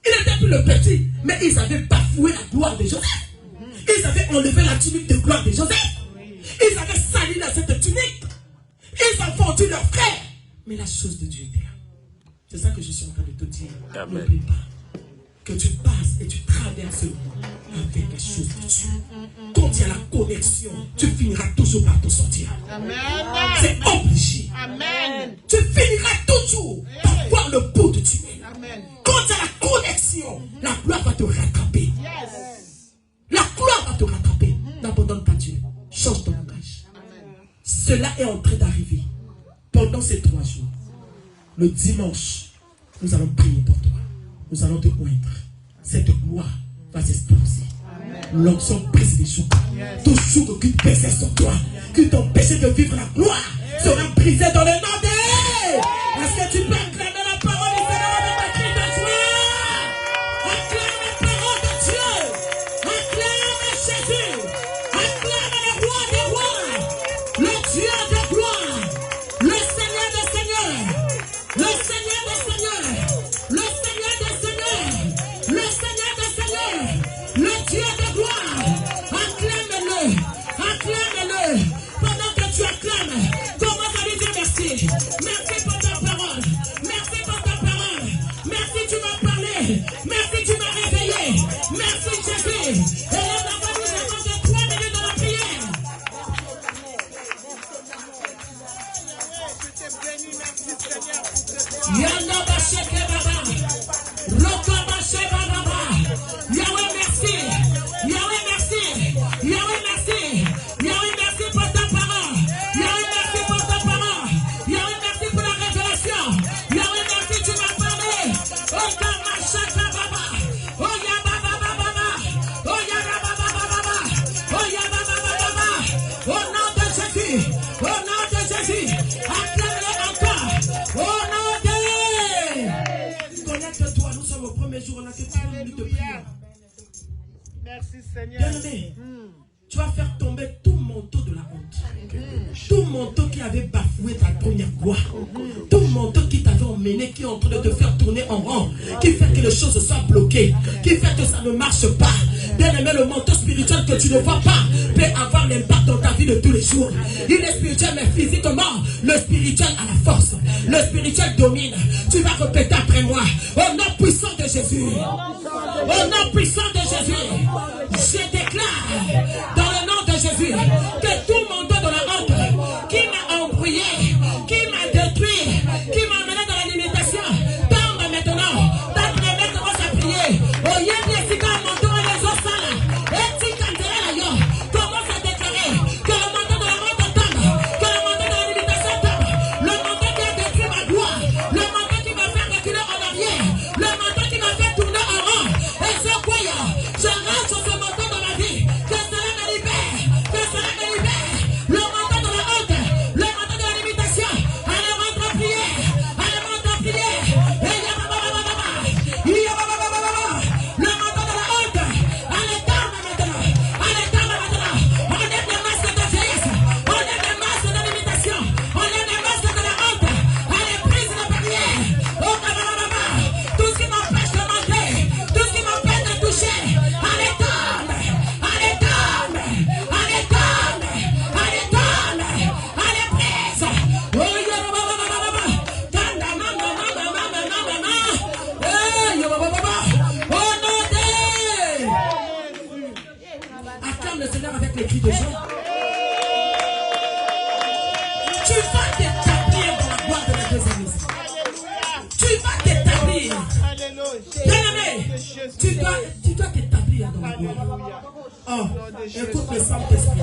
Il n'était plus le petit, mais ils avaient bafoué la gloire de Joseph. Ils avaient enlevé la tunique de gloire de Joseph. Ils avaient sali dans cette tunique. Ils ont vendu leurs frères. Mais la chose de Dieu était là. C'est ça que je suis en train de te dire. N'oublie pas que tu passes et tu traverses le monde avec les choses de Dieu. Quand il y a la connexion, tu finiras toujours par te sortir. C'est obligé. Amen. Tu finiras toujours par voir le bout du tunnel. Quand il y a la connexion, la gloire va te rattraper. La gloire va te rattraper. N'abandonne pas Dieu. Change ton langage. Cela est en train d'arriver. Pendant ces 3 jours, le dimanche, nous allons prier pour toi. Nous allons te oindre. Cette gloire va s'exploser. L'onction brise les jours. Tout jour qui pesait sur toi, qui t'empêchait de vivre la gloire, sera brisé dans le nom de. Est-ce que tu peux acclamer la parole du Seigneur avec un cri de joie? Acclame la parole de Dieu. Acclame Jésus. Acclame le roi des rois. Le Dieu de gloire. Le Seigneur des seigneurs. Le Seigneur des seigneurs. Le Seigneur des seigneurs. Le Seigneur des seigneurs. Le Dieu de gloire. Acclame-le. Acclame-le. Pendant que tu acclames, nous te prions. Merci Seigneur. Bien-aimé, tu vas faire tomber tout manteau de la honte. Tout manteau qui avait bafoué ta première gloire. Tout manteau qui t'avait emmené, qui est en train de te faire tourner en rond. Qui fait que les choses soient bloquées. Qui fait que ça ne marche pas. Bien-aimé, le manteau spirituel que tu ne vois pas peut avoir l'impact dans ta vie de tous les jours. Il est spirituel, mais physiquement, le spirituel a la force. Le spirituel domine. Tu vas répéter après moi. Au nom puissant de Jésus. Au nom puissant de Jésus. Je déclare dans le nom de Jésus que tout manteau de la honte qui m'a embrouillé, qui m'a détruit, qui m'a amené dans la limitation, tombe maintenant. Ta prière commence à prier. Oh, yébi, manteau les osala. Et tu canteras là, commence à déclarer que le manteau de la honte tombe, que le manteau de la limitation tombe, le manteau qui a détruit ma gloire, le manteau qui m'a fait reculer en arrière, le manteau qui m'a fait tourner en rond. Et ce quoi, je rentre sur ce manteau dans ma vie. Que cela me libère, que cela me libère. Le manteau de la honte, le manteau de la limitation. Allez, rentre en prière, allez, rentre en prière. Et le manteau de la honte, allez, tombe maintenant, allez, tombe maintenant. On est des masques de vieillesse, on est des masques de limitation, on est des masques de la honte. Allez, brise la barrière. Oh, tout ce qui m'empêche de monter, tout ce qui m'empêche de toucher, allez, tombe, allez, tombe, allez, tombe, allez, tombe, allez, brise. Oh, acclame le Seigneur avec les cris de joie. Tu vas t'établir dans la gloire de la deuxième maison. Tu vas t'établir. Bien-aimé, tu dois t'établir dans la gloire. Oh, écoute le Saint-Esprit.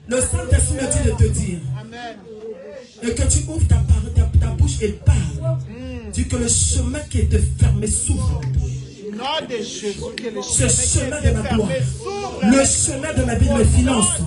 Le Saint-Esprit me dit de te dire. Et que tu ouvres ta bouche et parle. Dis que le chemin qui était fermé s'ouvre. Ce chemin de ma gloire, le chemin de ma vie, de mes finances,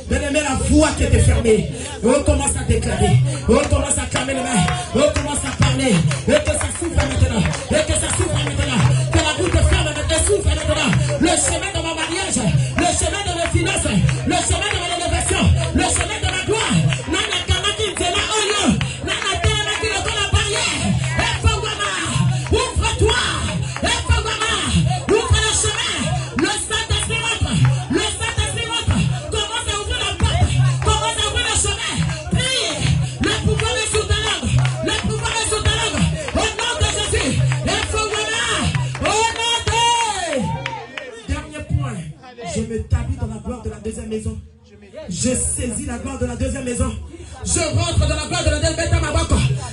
bien-aimé, la voie qui était fermée, on commence à déclarer, on commence à clamer les mains, on commence à parler, et que ça s'ouvre maintenant, et que ça s'ouvre maintenant, que la route ferme maintenant, s'ouvre maintenant, le chemin de mon mariage, le chemin de mes finances, le chemin de mon élévation, le chemin de ma gloire, Nana Kamaki Nzela Oyo, Nana Kamaki le la barrière, et Fongama, ouvre-toi, et Fongama, ouvre le chemin, le Saint-Esprit rentre, le Saint-Esprit rentre, commence à ouvrir la porte, commence à ouvrir le chemin, prie, le pouvoir est sur ta langue, le pouvoir est sur ta langue, au nom de Jésus, et Fongama, au nom de... Dernier point, je m'établis dans la gloire de la deuxième maison. Je saisis la gloire de la deuxième maison. Je rentre dans la gloire de la deuxième maison.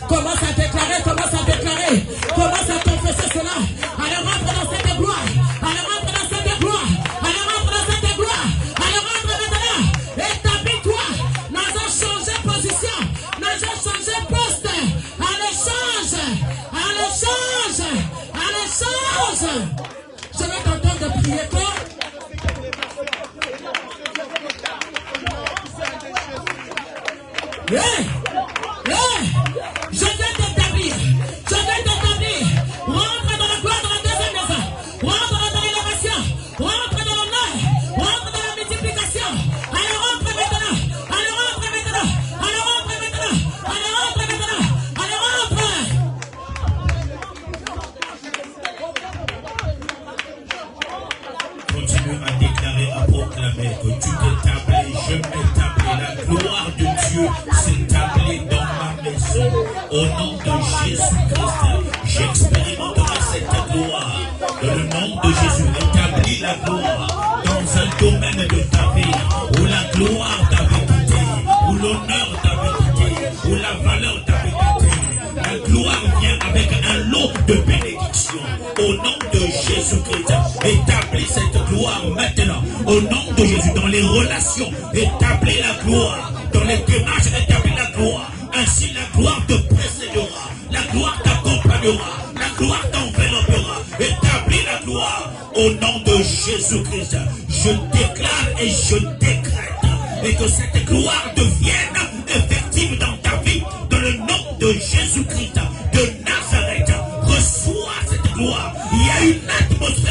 Commence à déclarer, commence à déclarer. Commence à confesser cela. Allez, rentre dans cette gloire. Allez, rentre dans cette gloire. Allez, rentre dans cette gloire. Allez, rentre maintenant. Établis-toi. Nous allons changer position. Nous allons changer poste. Allez, change. Allez, change. Allez, change. Je vais t'entendre prier quoi? Je vais t'établir. Je vais t'établir. Rentre dans la gloire de la deuxième maison. Rentre dans l'élévation. Rentre dans l'honneur. Rentre dans la multiplication. Allez, rentre maintenant. Allez, rentre maintenant. Allez, rentre maintenant. Allez, rentre maintenant. Allez, rentre. Continue à déclarer, à proclamer que tu t'établis, je m'établis. La gloire de Dieu s'établit dans ma maison. Au nom de Jésus-Christ, j'expérimenterai cette gloire. Dans le nom de Jésus, établis la gloire dans un domaine de ta vie où la gloire t'avait quitté, où l'honneur t'avait quitté, où la valeur t'avait quitté. La gloire vient avec un lot de bénédictions. Au nom de Jésus-Christ, établis cette gloire maintenant. Au nom de Jésus, dans les relations, établis la gloire. Dans les démarches, établis la gloire. Ainsi, la gloire te précédera. La gloire t'accompagnera. La gloire t'enveloppera. Établis la gloire. Au nom de Jésus-Christ, je déclare et je décrète. Et que cette gloire devienne effective dans ta vie. Dans le nom de Jésus-Christ de Nazareth, reçois cette gloire. Il y a une atmosphère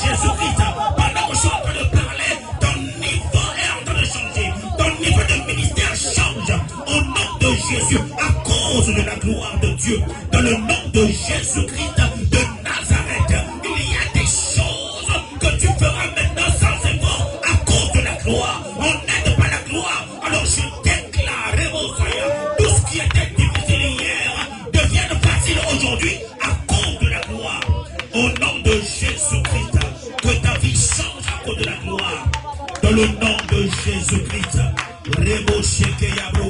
Jésus-Christ, pendant que je suis en train de parler, ton niveau est en train de changer. Ton niveau de ministère change. Au nom de Jésus, à cause de la gloire de Dieu. Dans le nom de Jésus-Christ de Nazareth, il y a des choses que tu feras maintenant sans effort à cause de la gloire. On n'aide pas la gloire. Alors je déclare, tout ce qui était difficile hier devient facile aujourd'hui à cause de la gloire. Au nom de Jésus-Christ, que ta vie change à cause de la gloire. Dans le nom de Jésus-Christ, Rebo Sheke Yabro.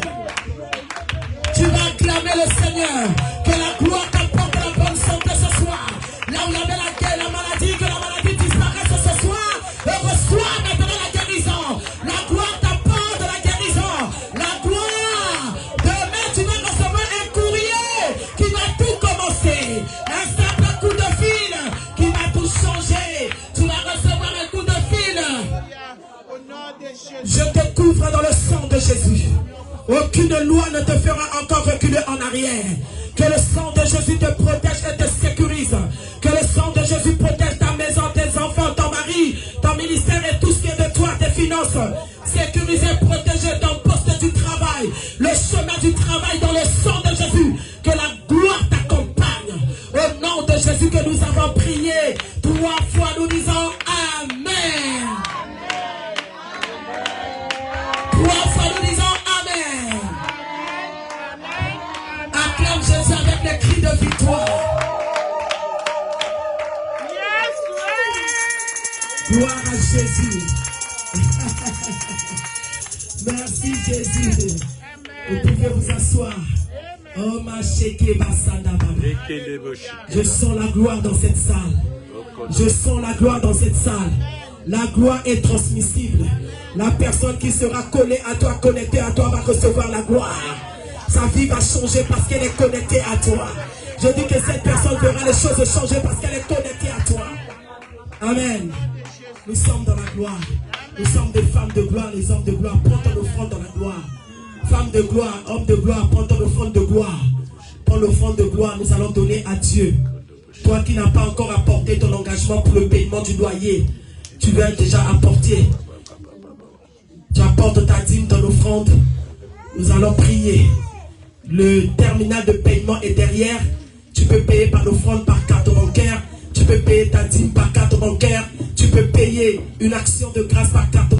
Tu vas acclamer le Seigneur. Que la gloire t'apporte la bonne santé ce soir. Là où il y avait la maladie, que la maladie disparaisse ce soir. Et reçois maintenant la guérison. La gloire t'apporte la guérison. La gloire. Demain, tu vas recevoir un courrier qui va tout commencer. Un simple coup de fil qui va tout changer. Tu vas recevoir un coup de fil. Je te couvre dans le sang de Jésus. Aucune loi ne te fera encore reculer en arrière. Que le sang de Jésus te protège et te sécurise. Que le sang de Jésus protège ta maison, tes enfants, ton mari, ton ministère et tout ce qui est de toi, tes finances. Sécuriser, protéger ton poste du travail. Le chemin du travail dans le sang de Jésus. Que la gloire t'accompagne. Au nom de Jésus que nous avons prié 3 fois, nous disons Amen. 3 fois, nous disons Amen. Acclame Jésus avec les cris de victoire. Gloire à Jésus. Merci Jésus. Vous pouvez vous asseoir. Oh ma sheke basanda baba. Je sens la gloire dans cette salle. Je sens la gloire dans cette salle. La gloire est transmissible. La personne qui sera collée à toi, connectée à toi, va recevoir la gloire. Sa vie va changer parce qu'elle est connectée à toi. Je dis que cette personne verra les choses changer parce qu'elle est connectée à toi. Amen. Nous sommes dans la gloire. Nous sommes des femmes de gloire, les hommes de gloire. Prends ton offrande dans la gloire. Femme de gloire, homme de gloire, prends ton offrande de gloire. Prends l'offrande de gloire, nous allons donner à Dieu. Toi qui n'as pas encore apporté ton engagement pour le paiement du loyer, tu viens déjà apporter. Tu apportes ta dîme, ton offrande. Nous allons prier. Le terminal de paiement est derrière. Tu peux payer par l'offrande, par carte bancaire. Tu peux payer ta dîme par carte bancaire. Tu peux payer une action de grâce par carte bancaire.